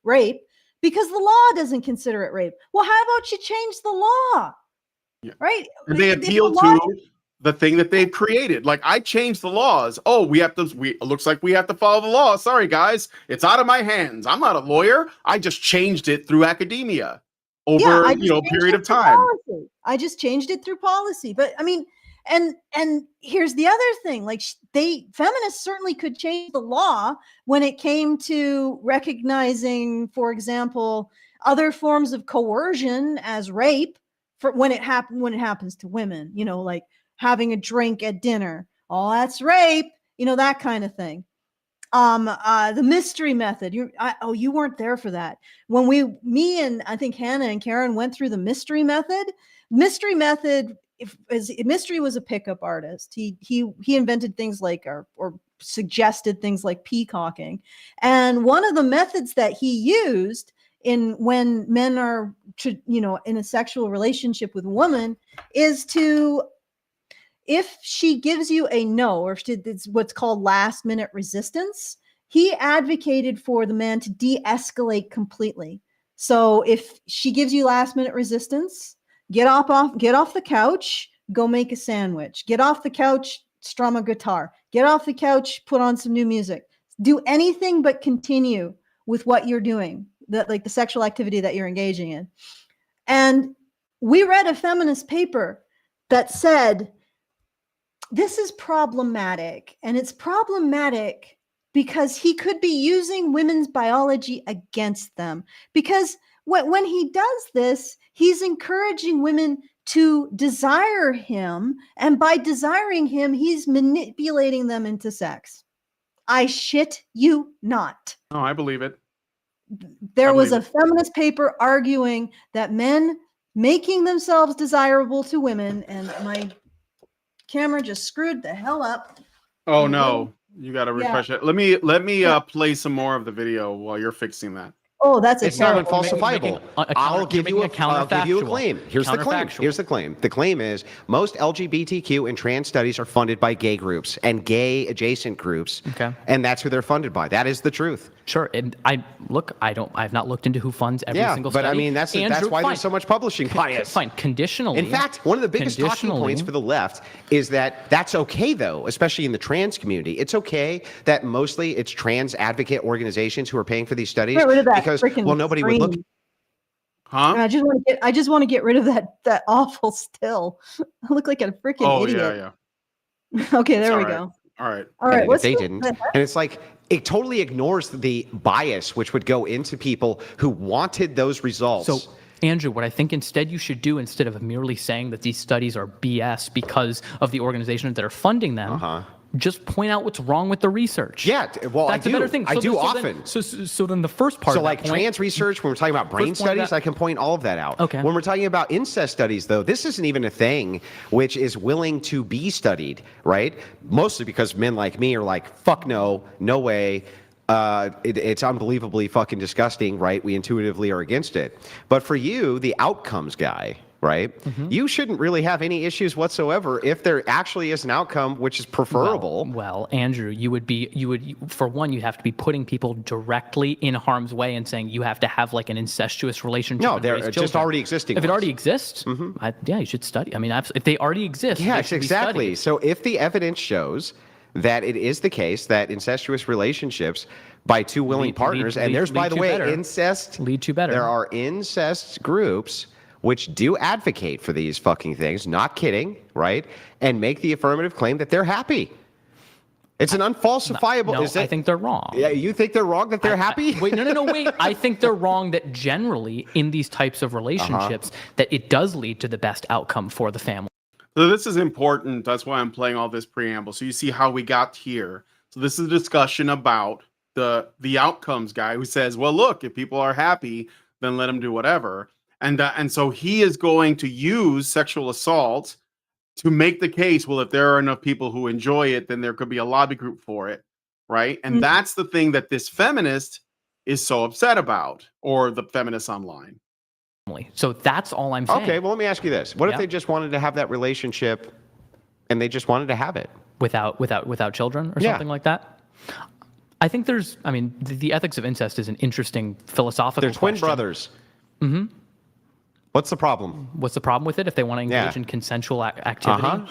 rape because the law doesn't consider it rape. Well, how about you change the law? Right? And they appeal to the thing that they've created. Like, I changed the laws. Oh, it looks like we have to follow the law. Sorry, guys. It's out of my hands. I'm not a lawyer. I just changed it through academia over, a period of time. I just changed it through policy. But I mean, and here's the other thing. Like, feminists certainly could change the law when it came to recognizing, for example, other forms of coercion as rape for when it happens to women, like having a drink at dinner. Oh, that's rape, that kind of thing. The mystery method. You weren't there for that. When me and I think Hannah and Karen went through the mystery method. Mystery method, mystery was a pickup artist. He invented things like or suggested things like peacocking. And one of the methods that he used when men are in a sexual relationship with a woman is to, if she gives you a no, or it's what's called last minute resistance, he advocated for the man to de-escalate completely. So if she gives you last minute resistance, get off the couch, go make a sandwich, get off the couch, strum a guitar, get off the couch, put on some new music, do anything but continue with what you're doing, the sexual activity that you're engaging in. And we read a feminist paper that said, this is problematic, and it's problematic because he could be using women's biology against them. Because when he does this, he's encouraging women to desire him, and by desiring him, he's manipulating them into sex. I shit you not. Oh, I believe it. There was a feminist paper arguing that men making themselves desirable to women, and my camera just screwed the hell up. Oh no, you got to refresh it. Let me play some more of the video while you're fixing that. Oh, that's it's not unfalsifiable. I'll give you a claim. Here's the claim. Here's the claim. The claim is most LGBTQ and trans studies are funded by gay groups and gay adjacent groups. Okay. And that's who they're funded by. That is the truth. Sure. And I've not looked into who funds every single study. But I mean, that's why there's so much publishing bias. Fine. Conditionally. In fact, one of the biggest talking points for the left is that that's okay, though, especially in the trans community. It's okay that mostly it's trans advocate organizations who are paying for these studies. Get rid of that because nobody screen. would look. Huh? And I just want to get rid of that awful still. I look like a freaking idiot. Yeah. Okay, there we go. All right. And they didn't. And it's like, it totally ignores the bias which would go into people who wanted those results. So, Andrew, what I think instead you should do, instead of merely saying that these studies are BS because of the organizations that are funding them, just point out what's wrong with the research. Yeah, well, that's I do. a better thing. I do often. So then the first part. So like trans research, when we're talking about brain studies, I can point all of that out. Okay. When we're talking about incest studies, though, this isn't even a thing which is willing to be studied, right? Mostly because men like me are like, fuck no, no way. It's unbelievably fucking disgusting, right? We intuitively are against it. But for you, the outcomes guy, right? You shouldn't really have any issues whatsoever if there actually is an outcome which is preferable. Well, Andrew, you would for one, you have to be putting people directly in harm's way and saying you have to have like an incestuous relationship. No, they're just already existing. If it already exists, you should study. I mean, if they already exist, yes, exactly. So if the evidence shows that it is the case that incestuous relationships by two willing partners, and there's, by the way, incest lead to better. There are incest groups which do advocate for these fucking things, not kidding, right? And make the affirmative claim that they're happy. It's an unfalsifiable. No, I think they're wrong. Yeah, you think they're wrong that they're happy? Wait, no, wait. I think they're wrong that generally in these types of relationships that it does lead to the best outcome for the family. So this is important. That's why I'm playing all this preamble. So you see how we got here. So this is a discussion about the outcomes guy who says, well, look, if people are happy, then let them do whatever. And so he is going to use sexual assault to make the case, well, if there are enough people who enjoy it, then there could be a lobby group for it, right? And that's the thing that this feminist is so upset about, or the feminists online. So that's all I'm saying. Okay, well, let me ask you this. What if they just wanted to have that relationship and they just wanted to have it? Without children or something like that? I think there's, I mean, the ethics of incest is an interesting philosophical They're twin question. brothers. Mm-hmm. What's the problem? What's the problem with it if they want to engage in consensual activity?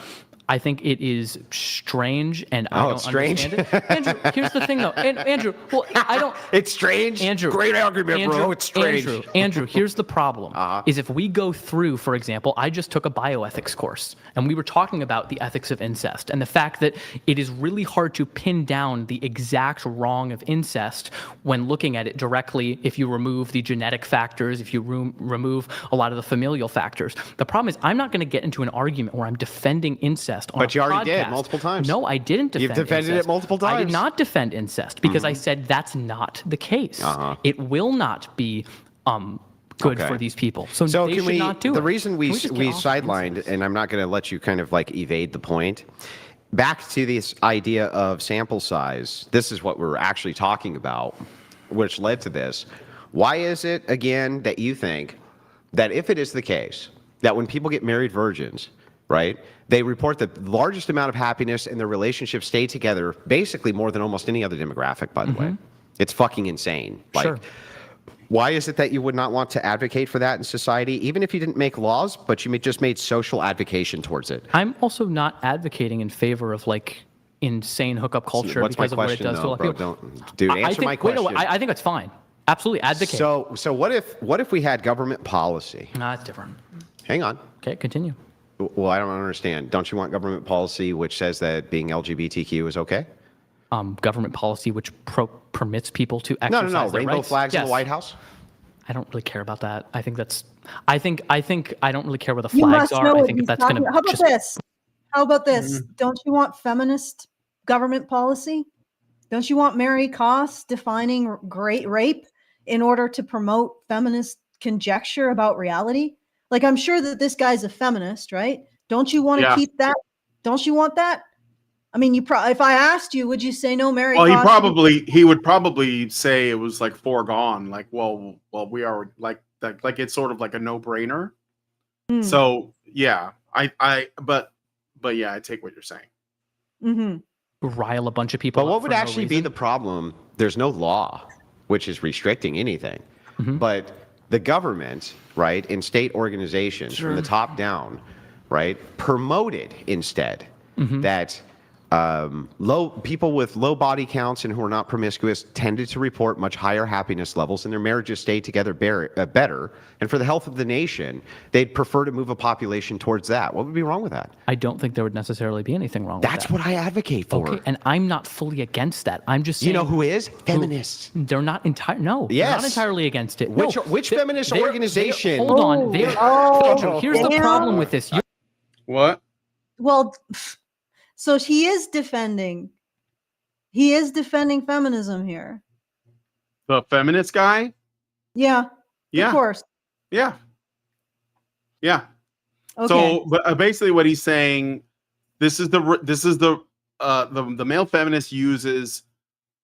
I think it is strange, and I don't understand it. Andrew, here's the thing, though. Andrew, well, I don't. It's strange. Andrew, great argument, bro. It's strange. Andrew, here's the problem: is if we go through, for example, I just took a bioethics course, and we were talking about the ethics of incest and the fact that it is really hard to pin down the exact wrong of incest when looking at it directly. If you remove the genetic factors, if you remove a lot of the familial factors, the problem is I'm not going to get into an argument where I'm defending incest. But you already did multiple times. No, I didn't defend incest. You've defended it multiple times. I did not defend incest because I said that's not the case. It will not be good for these people. So they should not do it. The reason we sidelined, and I'm not going to let you kind of like evade the point, back to this idea of sample size, this is what we're actually talking about, which led to this. Why is it, again, that you think that if it is the case that when people get married virgins, right, they report the largest amount of happiness and their relationships stay together basically more than almost any other demographic, by the way? It's fucking insane. Like, why is it that you would not want to advocate for that in society, even if you didn't make laws, but you just made social advocation towards it? I'm also not advocating in favor of like insane hookup culture because of what it does to a lot of people. Dude, answer my question. Wait, I think that's fine. Absolutely advocate. So what if we had government policy? No, that's different. Hang on. Okay, continue. Well, I don't understand. Don't you want government policy which says that being LGBTQ is okay? Government policy which permits people to exercise their rainbow rights. flags in the White House? I don't really care about that. I think I don't really care where the flags are. I think that's going to. How about this? Don't you want feminist government policy? Don't you want Mary Koss defining great rape in order to promote feminist conjecture about reality? Like, I'm sure that this guy's a feminist, right? Don't you want to keep that? Don't you want that? I mean, if I asked you, would you say no, Mary? Well, he would probably say it was like foregone. Like, well, we are like it's sort of like a no-brainer. So yeah, but yeah, I take what you're saying. Rile a bunch of people. But what would actually be the problem? There's no law which is restricting anything, but the government, right, and state organizations from the top down, right, promoted instead that people with low body counts and who are not promiscuous tended to report much higher happiness levels, and their marriages stayed together better. And for the health of the nation, they'd prefer to move a population towards that. What would be wrong with that? I don't think there would necessarily be anything wrong with that. That's what I advocate for. Okay, and I'm not fully against that. I'm just saying. You know who is? Feminists. They're not entirely. No, yes. They're not entirely against it. Which feminist organization? Hold on. Here's the problem with this. What? Well, so he is defending feminism here. The feminist guy? Yeah. Of course. Yeah. Okay. So, but basically, what he's saying, this is the male feminist uses,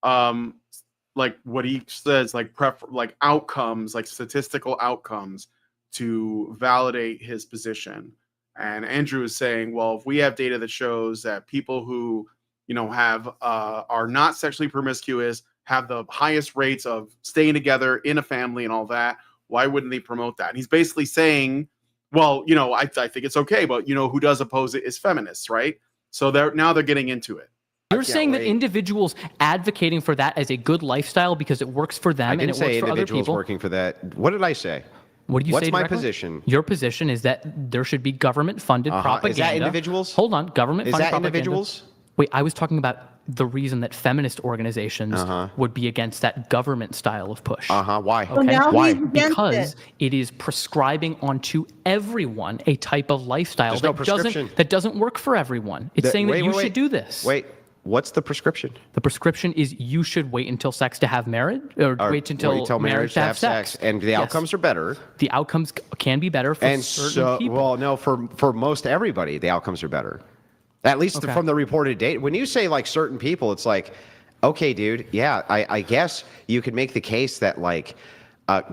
like what he says, like outcomes, like statistical outcomes, to validate his position. And Andrew is saying, well, if we have data that shows that people who, are not sexually promiscuous have the highest rates of staying together in a family and all that, why wouldn't they promote that? And he's basically saying, well, I think it's okay, but who does oppose it is feminists, right? So they're getting into it. You're saying that individuals advocating for that as a good lifestyle because it works for them and it works for other people. Individuals working for that. What did I say? What do you say? What's my position? Your position is that there should be government-funded propaganda. Is that individuals? Hold on, government-funded propaganda. Is that individuals? Wait, I was talking about the reason that feminist organizations would be against that government style of push. Why? So now Why? Because it is prescribing onto everyone a type of lifestyle that doesn't work for everyone. It's saying that you should do this. Wait, What's the prescription? The prescription is you should wait until sex to have marriage, or wait until marriage to have sex. And the outcomes are better. The outcomes can be better for certain people. Well, no, for most everybody, the outcomes are better. At least from the reported data. When you say like certain people, it's like, okay, dude, yeah, I guess you could make the case that like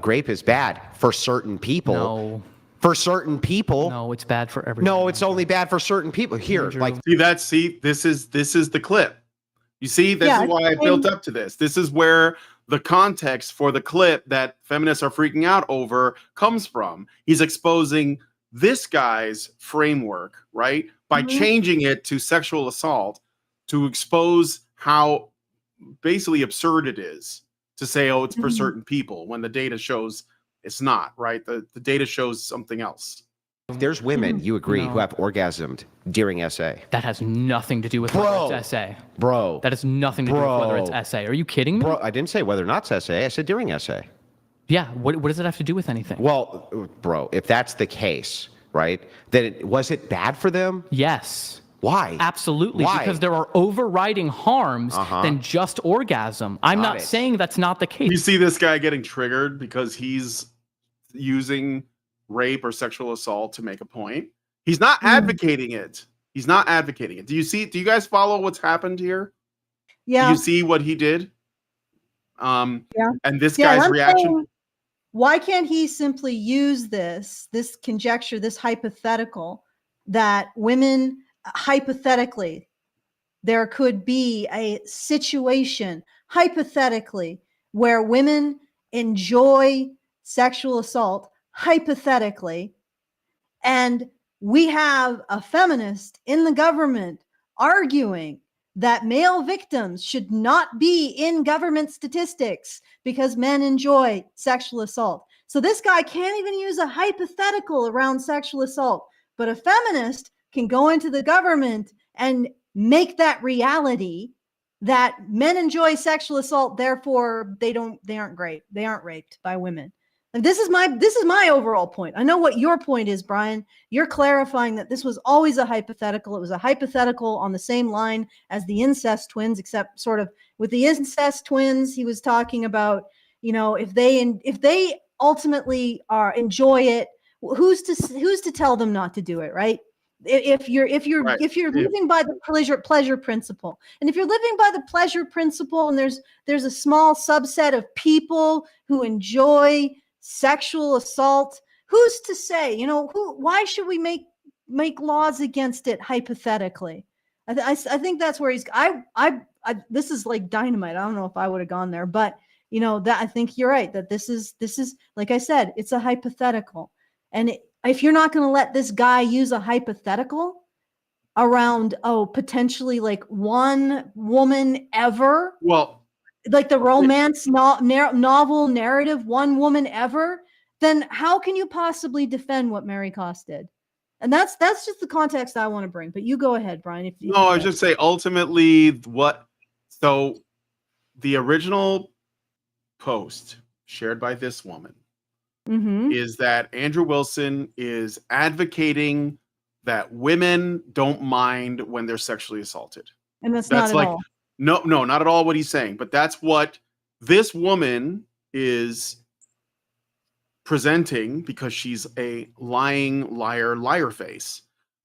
grape is bad for certain people. No. For certain people. No, it's bad for everyone. No, it's only bad for certain people. Here, Andrew. like this is the clip. You see, this is why I built up to this. This is where the context for the clip that feminists are freaking out over comes from. He's exposing this guy's framework, right? By changing it to sexual assault to expose how basically absurd it is to say, oh, it's for certain people when the data shows it's not, right? The data shows something else. There's women, you agree, who have orgasmed during essay. That has nothing to do with whether it's essay. Bro. That has nothing to do with whether it's essay. Are you kidding me? Bro, I didn't say whether or not it's essay. I said during essay. Yeah, what does it have to do with anything? Well, bro, if that's the case, right, then was it bad for them? Yes. Why? Absolutely. Why? Because there are overriding harms than just orgasm. I'm not saying that's not the case. You see this guy getting triggered because he's using rape or sexual assault to make a point. He's not advocating it. He's not advocating it. Do you guys follow what's happened here? Yeah. Do you see what he did? And this Yeah, guy's I'm reaction. saying, why can't he simply use this conjecture, this hypothetical that women, hypothetically, there could be a situation, hypothetically, where women enjoy sexual assault, hypothetically, and we have a feminist in the government arguing that male victims should not be in government statistics because men enjoy sexual assault. So this guy can't even use a hypothetical around sexual assault, but a feminist can go into the government and make that reality that men enjoy sexual assault, therefore they aren't raped by women. And this is my overall point. I know what your point is, Brian. You're clarifying that this was always a hypothetical. It was a hypothetical on the same line as the incest twins, except sort of with the incest twins, he was talking about, if they ultimately enjoy it, who's to tell them not to do it, right? If you're living by the pleasure principle, and if you're living by the pleasure principle, and there's a small subset of people who enjoy sexual assault, who's to say, why should we make laws against it hypothetically? I think that's where this is like dynamite. I don't know if I would have gone there, but that I think you're right, that this is like I said, it's a hypothetical. And if you're not going to let this guy use a hypothetical around, potentially like one woman ever, like the romance novel narrative, one woman ever, then how can you possibly defend what Mary Koss did? And that's just the context I want to bring. But you go ahead, Brian. I was just say ultimately so the original post shared by this woman is that Andrew Wilson is advocating that women don't mind when they're sexually assaulted. And that's not at all. No, not at all what he's saying, but that's what this woman is presenting because she's a liar face.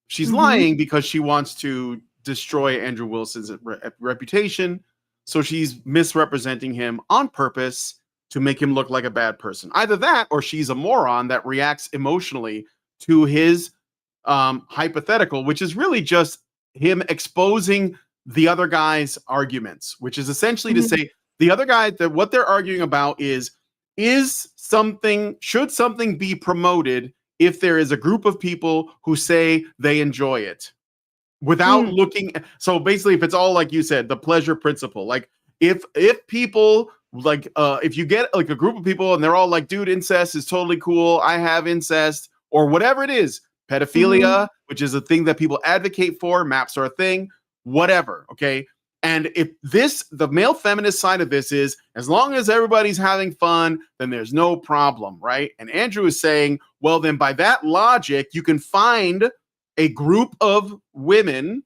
She's lying because she wants to destroy Andrew Wilson's reputation. So she's misrepresenting him on purpose to make him look like a bad person. Either that, or she's a moron that reacts emotionally to his hypothetical, which is really just him exposing the other guy's arguments, which is essentially to say the other guy, that what they're arguing about should something be promoted if there is a group of people who say they enjoy it without looking. So basically, if it's all like you said, the pleasure principle, like if people like, if you get like a group of people and they're all like, dude, incest is totally cool, I have incest, or whatever it is, pedophilia, which is a thing that people advocate for, maps are a thing, whatever, okay? And if the male feminist side of this is, as long as everybody's having fun, then there's no problem, right? And Andrew is saying, well, then by that logic, you can find a group of women,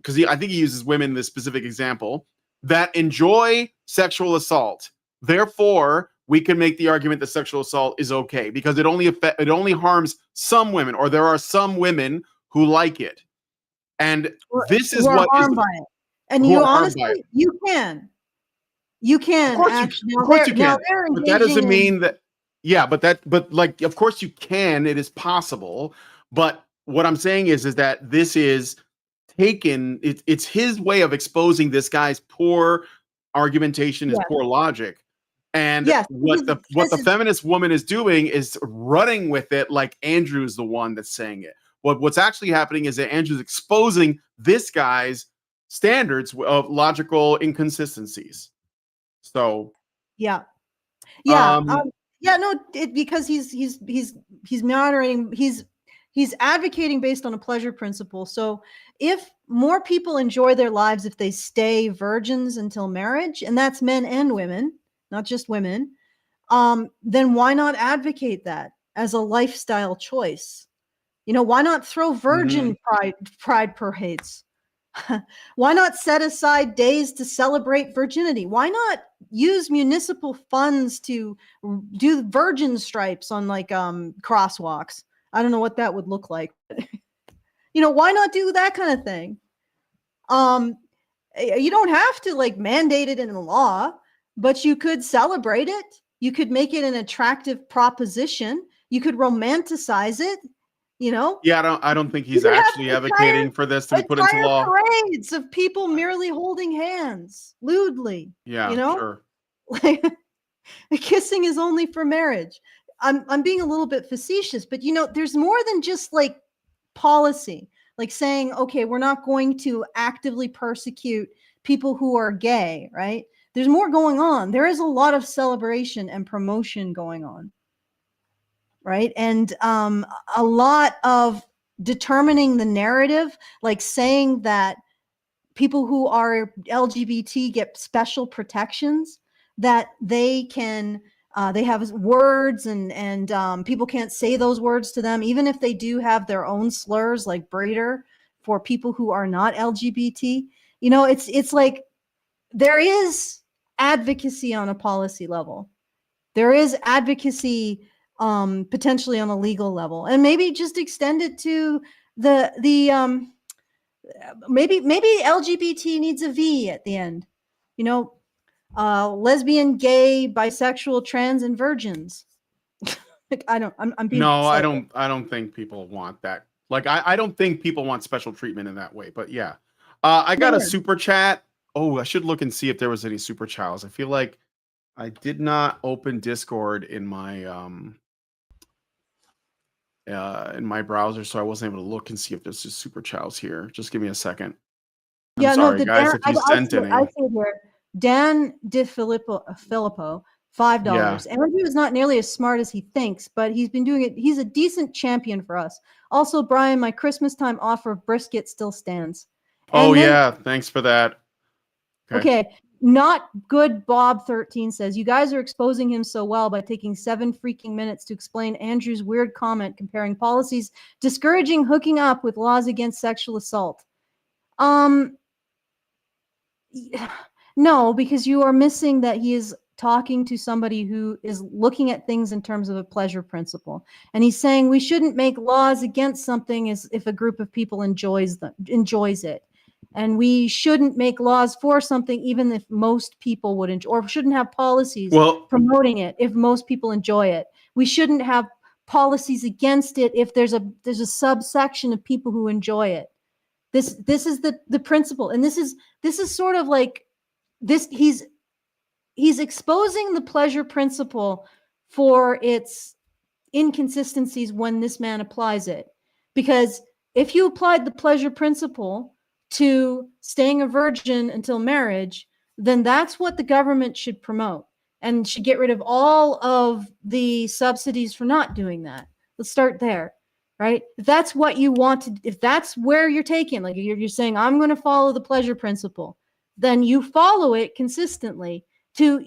because I think he uses women in this specific example, that enjoy sexual assault. Therefore, we can make the argument that sexual assault is okay because it only harms some women, or there are some women who like it. And this is what harmed by it. And you honestly, you can. Of course you can. But that doesn't mean that. Yeah, but like, of course you can. It is possible. But what I'm saying is that this is taken. It's his way of exposing this guy's poor argumentation, his poor logic. And what the feminist woman is doing is running with it like Andrew's the one that's saying it. What's actually happening is that Andrew's exposing this guy's standards of logical inconsistencies. So because he's monitoring, he's advocating based on a pleasure principle. So if more people enjoy their lives if they stay virgins until marriage, and that's men and women, not just women, then why not advocate that as a lifestyle choice? Why not throw virgin pride parades? Why not set aside days to celebrate virginity? Why not use municipal funds to do virgin stripes on like crosswalks? I don't know what that would look like. Why not do that kind of thing? You don't have to like mandate it in the law, but you could celebrate it. You could make it an attractive proposition. You could romanticize it. Yeah, I don't think he's actually advocating for this to be put into law. Parades of people merely holding hands lewdly. Yeah, sure. Like, kissing is only for marriage. I'm being a little bit facetious, but there's more than just like policy, like saying, okay, we're not going to actively persecute people who are gay, right? There's more going on. There is a lot of celebration and promotion going on. Right. And a lot of determining the narrative, like saying that people who are LGBT get special protections, that they can, they have words and people can't say those words to them, even if they do have their own slurs like breeder for people who are not LGBT. It's like there is advocacy on a policy level. There is advocacy potentially on a legal level, and maybe just extend it to the maybe LGBT needs a V at the end, lesbian, gay, bisexual, trans, and virgins. Like, I'm being I don't think people want that. Like, I don't think people want special treatment in that way, but yeah. I got a super chat. Oh, I should look and see if there was any super chats. I feel like I did not open Discord in my browser, so I wasn't able to look and see if there's just super chats here. Just give me a second. I'm sorry, guys, if you sent any. I see here. Dan DiFilippo, $5. Andrew is not nearly as smart as he thinks, but he's been doing it. He's a decent champion for us. Also, Brian, my Christmas time offer of brisket still stands. Thanks for that. Okay. Not good. Bob 13 says, you guys are exposing him so well by taking 7 freaking minutes to explain Andrew's weird comment comparing policies discouraging hooking up with laws against sexual assault. No, because you are missing that he is talking to somebody who is looking at things in terms of a pleasure principle. And he's saying we shouldn't make laws against something as if a group of people enjoys it. And we shouldn't make laws for something even if most people would enjoy, or shouldn't have policies promoting it if most people enjoy it. We shouldn't have policies against it if there's a subsection of people who enjoy it. This is the principle, and this is sort of like this. He's exposing the pleasure principle for its inconsistencies when this man applies it. Because if you applied the pleasure principle to staying a virgin until marriage, then that's what the government should promote and should get rid of all of the subsidies for not doing that. Let's start there, right? If that's what you want to, if that's where you're taking, like you're saying, I'm going to follow the pleasure principle, then you follow it consistently to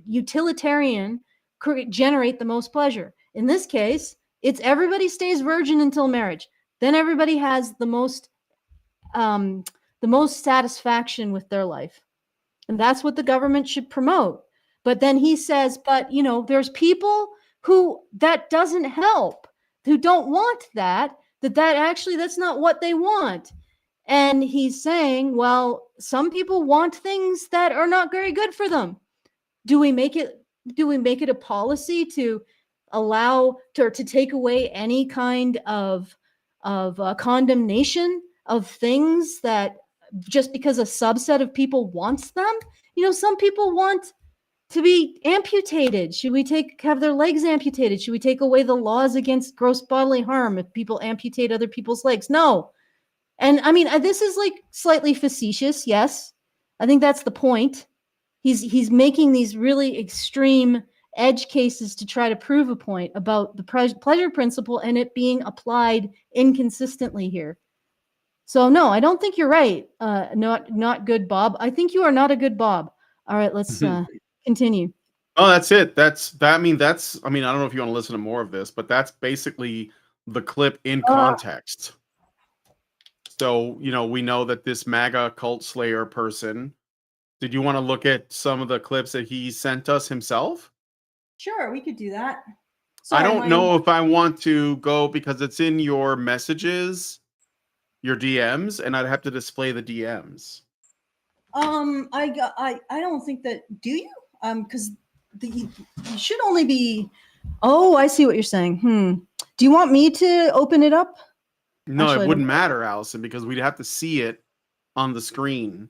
utilitarian generate the most pleasure. In this case, it's everybody stays virgin until marriage. Then everybody has the most the most satisfaction with their life. And that's what the government should promote. But then he says, but there's people who that doesn't help, who don't want that actually that's not what they want. And he's saying, well, some people want things that are not very good for them. Do we make it a policy to allow to take away any kind of condemnation of things that just because a subset of people wants them? Some people want to be amputated. Should we have their legs amputated? Should we take away the laws against gross bodily harm if people amputate other people's legs? No. And I mean, this is like slightly facetious. Yes. I think that's the point. He's making these really extreme edge cases to try to prove a point about the pleasure principle and it being applied inconsistently here. So no, I don't think you're right. Not good, Bob. I think you are not a good Bob. All right, let's continue. Oh, that's it. I mean, I don't know if you want to listen to more of this, but that's basically the clip in context. So, we know that this MAGA cult slayer person, did you want to look at some of the clips that he sent us himself? Sure, we could do that. Sorry, I don't know if I want to go because it's in your messages, your DMs, and I'd have to display the DMs. I don't think that, do you? Because you should only be, oh, I see what you're saying. Do you want me to open it up? No, actually, it wouldn't matter, Allison, because we'd have to see it on the screen,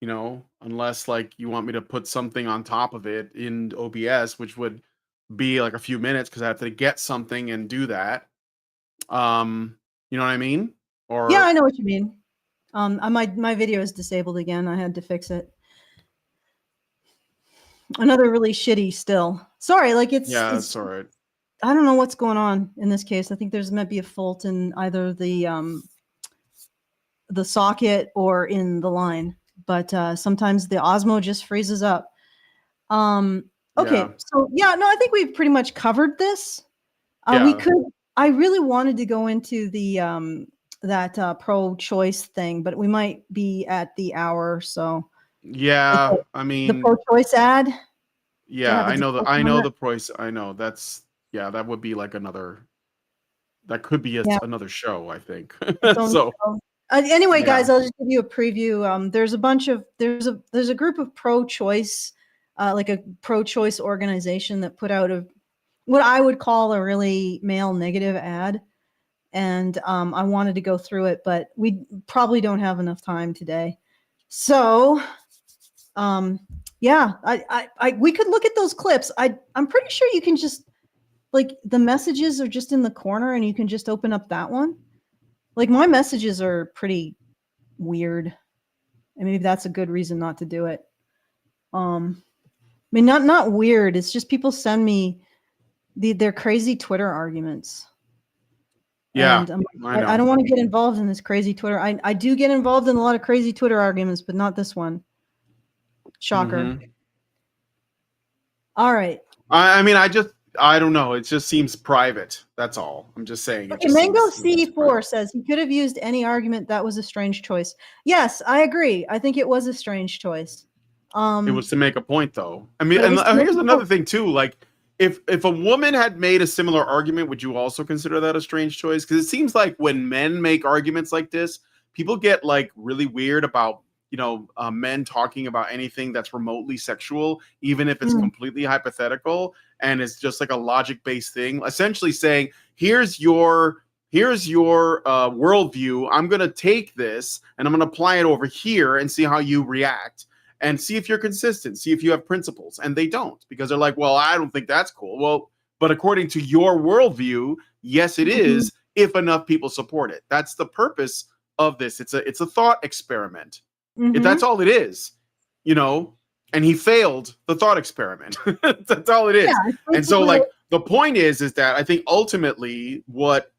unless like you want me to put something on top of it in OBS, which would be like a few minutes because I have to get something and do that. You know what I mean? Or yeah, I know what you mean. My video is disabled again. I had to fix it. Another really shitty still. Sorry, like it's all right. I don't know what's going on in this case. I think there's might be a fault in either the socket or in the line, but sometimes the Osmo just freezes up. Okay, so yeah, no, I think we've pretty much covered this. We could. I really wanted to go into the that pro-choice thing, but we might be at the hour. So yeah, I mean the pro-choice ad. Yeah, I know the price. I know that's. Yeah, that would be like another. That could be another show, I think. So anyway, guys, I'll just give you a preview. There's a bunch of there's a group of pro-choice, like a pro-choice organization that put out what I would call a really male negative ad, and I wanted to go through it, but we probably don't have enough time today. So, yeah, we could look at those clips. I'm pretty sure you can just. Like the messages are just in the corner and you can just open up that one. Like my messages are pretty weird. And maybe that's a good reason not to do it. I mean, not weird. It's just people send me their crazy Twitter arguments. Yeah. And I don't want to get involved in this crazy Twitter. I do get involved in a lot of crazy Twitter arguments, but not this one. Shocker. Mm-hmm. All right. I don't know. It just seems private. That's all. I'm just saying. Okay, Mango C4 says he could have used any argument. That was a strange choice. Yes, I agree. I think it was a strange choice. It was to make a point, though. I mean, and here's another thing too. Like, if a woman had made a similar argument, would you also consider that a strange choice? Because it seems like when men make arguments like this, people get like really weird about men talking about anything that's remotely sexual, even if it's completely hypothetical and it's just like a logic-based thing, essentially saying, here's your worldview. I'm going to take this and I'm going to apply it over here and see how you react and see if you're consistent, see if you have principles. And they don't, because they're like, well, I don't think that's cool. Well, but according to your worldview, yes, it is, if enough people support it. That's the purpose of this. It's a thought experiment. That's all it is, and he failed the thought experiment. That's all it is. Yeah, and so like the point is that I think ultimately what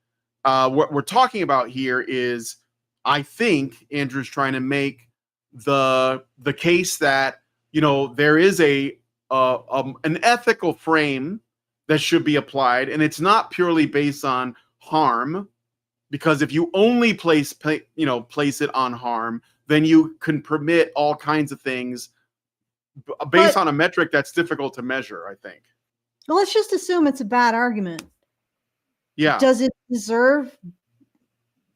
we're talking about here is, I think Andrew's trying to make the case that, there is an ethical frame that should be applied, and it's not purely based on harm, because if you only place it on harm, then you can permit all kinds of things based on a metric that's difficult to measure, I think. Well, let's just assume it's a bad argument. Yeah. Does it deserve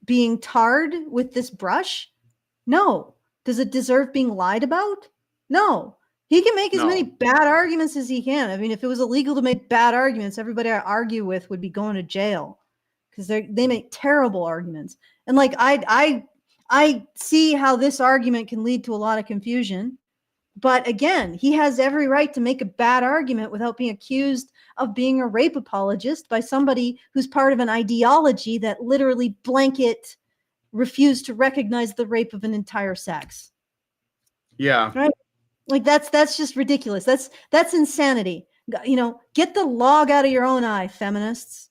being tarred with this brush? No. Does it deserve being lied about? No. He can make as many bad arguments as he can. I mean, if it was illegal to make bad arguments, everybody I argue with would be going to jail because they make terrible arguments. And like I see how this argument can lead to a lot of confusion. But again, he has every right to make a bad argument without being accused of being a rape apologist by somebody who's part of an ideology that literally blanket refused to recognize the rape of an entire sex. Yeah. Right? Like that's just ridiculous. That's insanity. You know, get the log out of your own eye, feminists.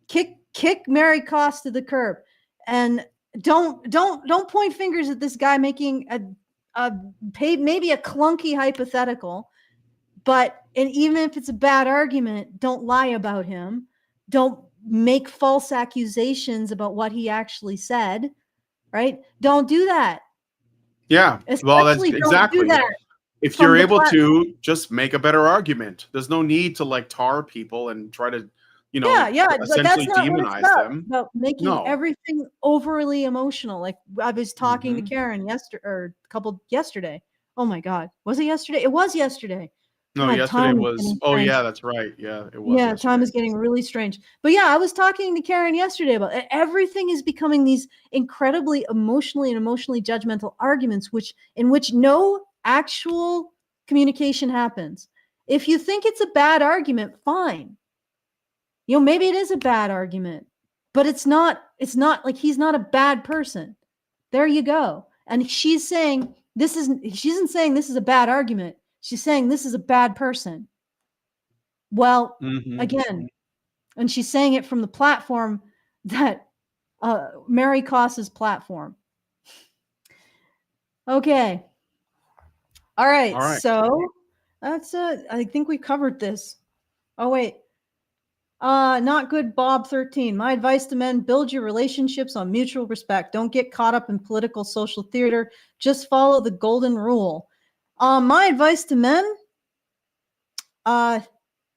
Kick Mary Koss to the curb, and don't point fingers at this guy making maybe a clunky hypothetical, and even if it's a bad argument, don't lie about him. Don't make false accusations about what he actually said, right? Don't do that. Yeah. Well, that's exactly. If you're able to just make a better argument, there's no need to like tar people and try to, essentially demonize them. About making everything overly emotional. Like I was talking to Karen yesterday. Oh my God. Was it yesterday? It was yesterday. No, God, yesterday was. Oh yeah, that's right. Yeah, it was. Yeah, yesterday. time is getting really strange. But yeah, I was talking to Karen yesterday about everything is becoming these incredibly emotionally judgmental arguments, in which no actual communication happens. If you think it's a bad argument, fine. You know, maybe it is a bad argument, but it's not like he's not a bad person. There you go. And she isn't saying this is a bad argument. She's saying this is a bad person. Well, again, and she's saying it from the platform that Mary Koss's platform. Okay. All right. So that's I think we covered this. Oh wait. Not good, Bob 13. My advice to men: build your relationships on mutual respect. Don't get caught up in political social theater. Just follow the golden rule. My advice to men: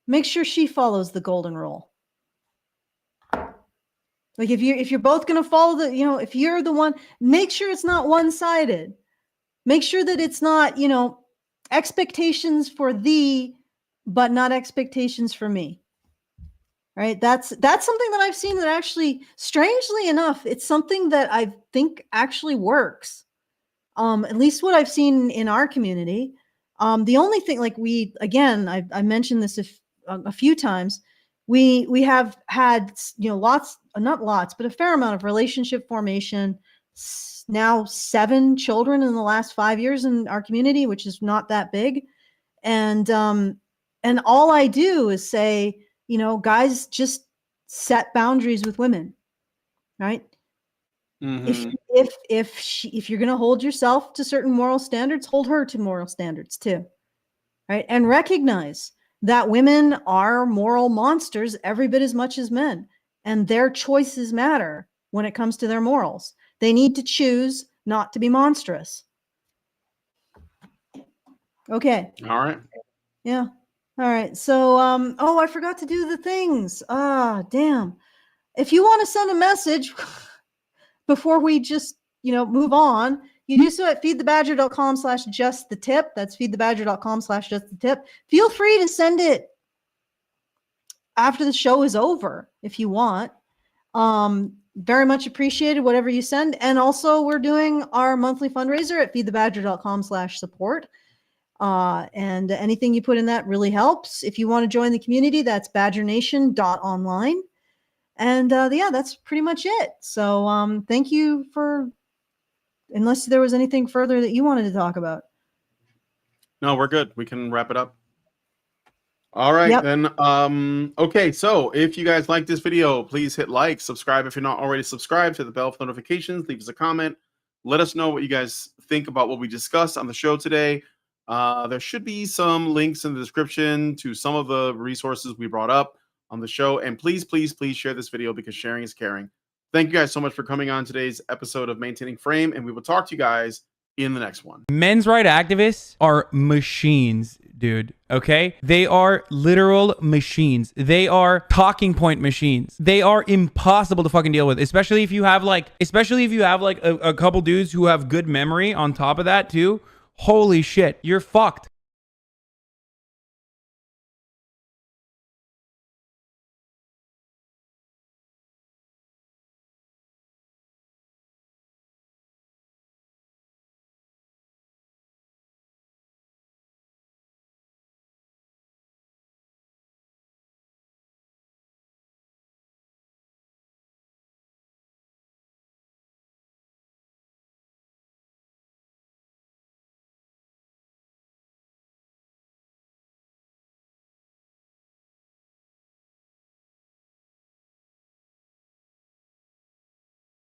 make sure she follows the golden rule. Like if you're both going to follow if you're the one, make sure it's not one-sided. Make sure that it's not, expectations for thee, but not expectations for me. Right? That's something that I've seen that actually, strangely enough, it's something that I think actually works. At least what I've seen in our community. The only thing, like I mentioned this a few times, we have had, not lots, but a fair amount of relationship formation. Now 7 children in the last 5 years in our community, which is not that big. And all I do is say, guys, just set boundaries with women, right? If you're going to hold yourself to certain moral standards, hold her to moral standards too, right? And recognize that women are moral monsters every bit as much as men, and their choices matter when it comes to their morals. They need to choose not to be monstrous. Okay. All right. Yeah. All right. So, I forgot to do the things. Damn. If you want to send a message before we just, move on, you do so at feedthebadger.com/justthetip. That's feedthebadger.com/justthetip. Feel free to send it after the show is over if you want. Very much appreciated, whatever you send. And also we're doing our monthly fundraiser at feedthebadger.com/support. And anything you put in that really helps. If you want to join the community, that's badgernation.online. And that's pretty much it. So thank you unless there was anything further that you wanted to talk about. No, we're good. We can wrap it up. All right, then. Okay, so if you guys like this video, please hit like, subscribe if you're not already subscribed, hit the bell for notifications, leave us a comment. Let us know what you guys think about what we discussed on the show today. There should be some links in the description to some of the resources we brought up on the show. And please, please, please share this video because sharing is caring. Thank you guys so much for coming on today's episode of Maintaining Frame, and we will talk to you guys in the next one. Men's rights activists are machines, dude. Okay? They are literal machines. They are talking point machines. They are impossible to fucking deal with, especially if you have like a couple dudes who have good memory on top of that too. Holy shit, you're fucked.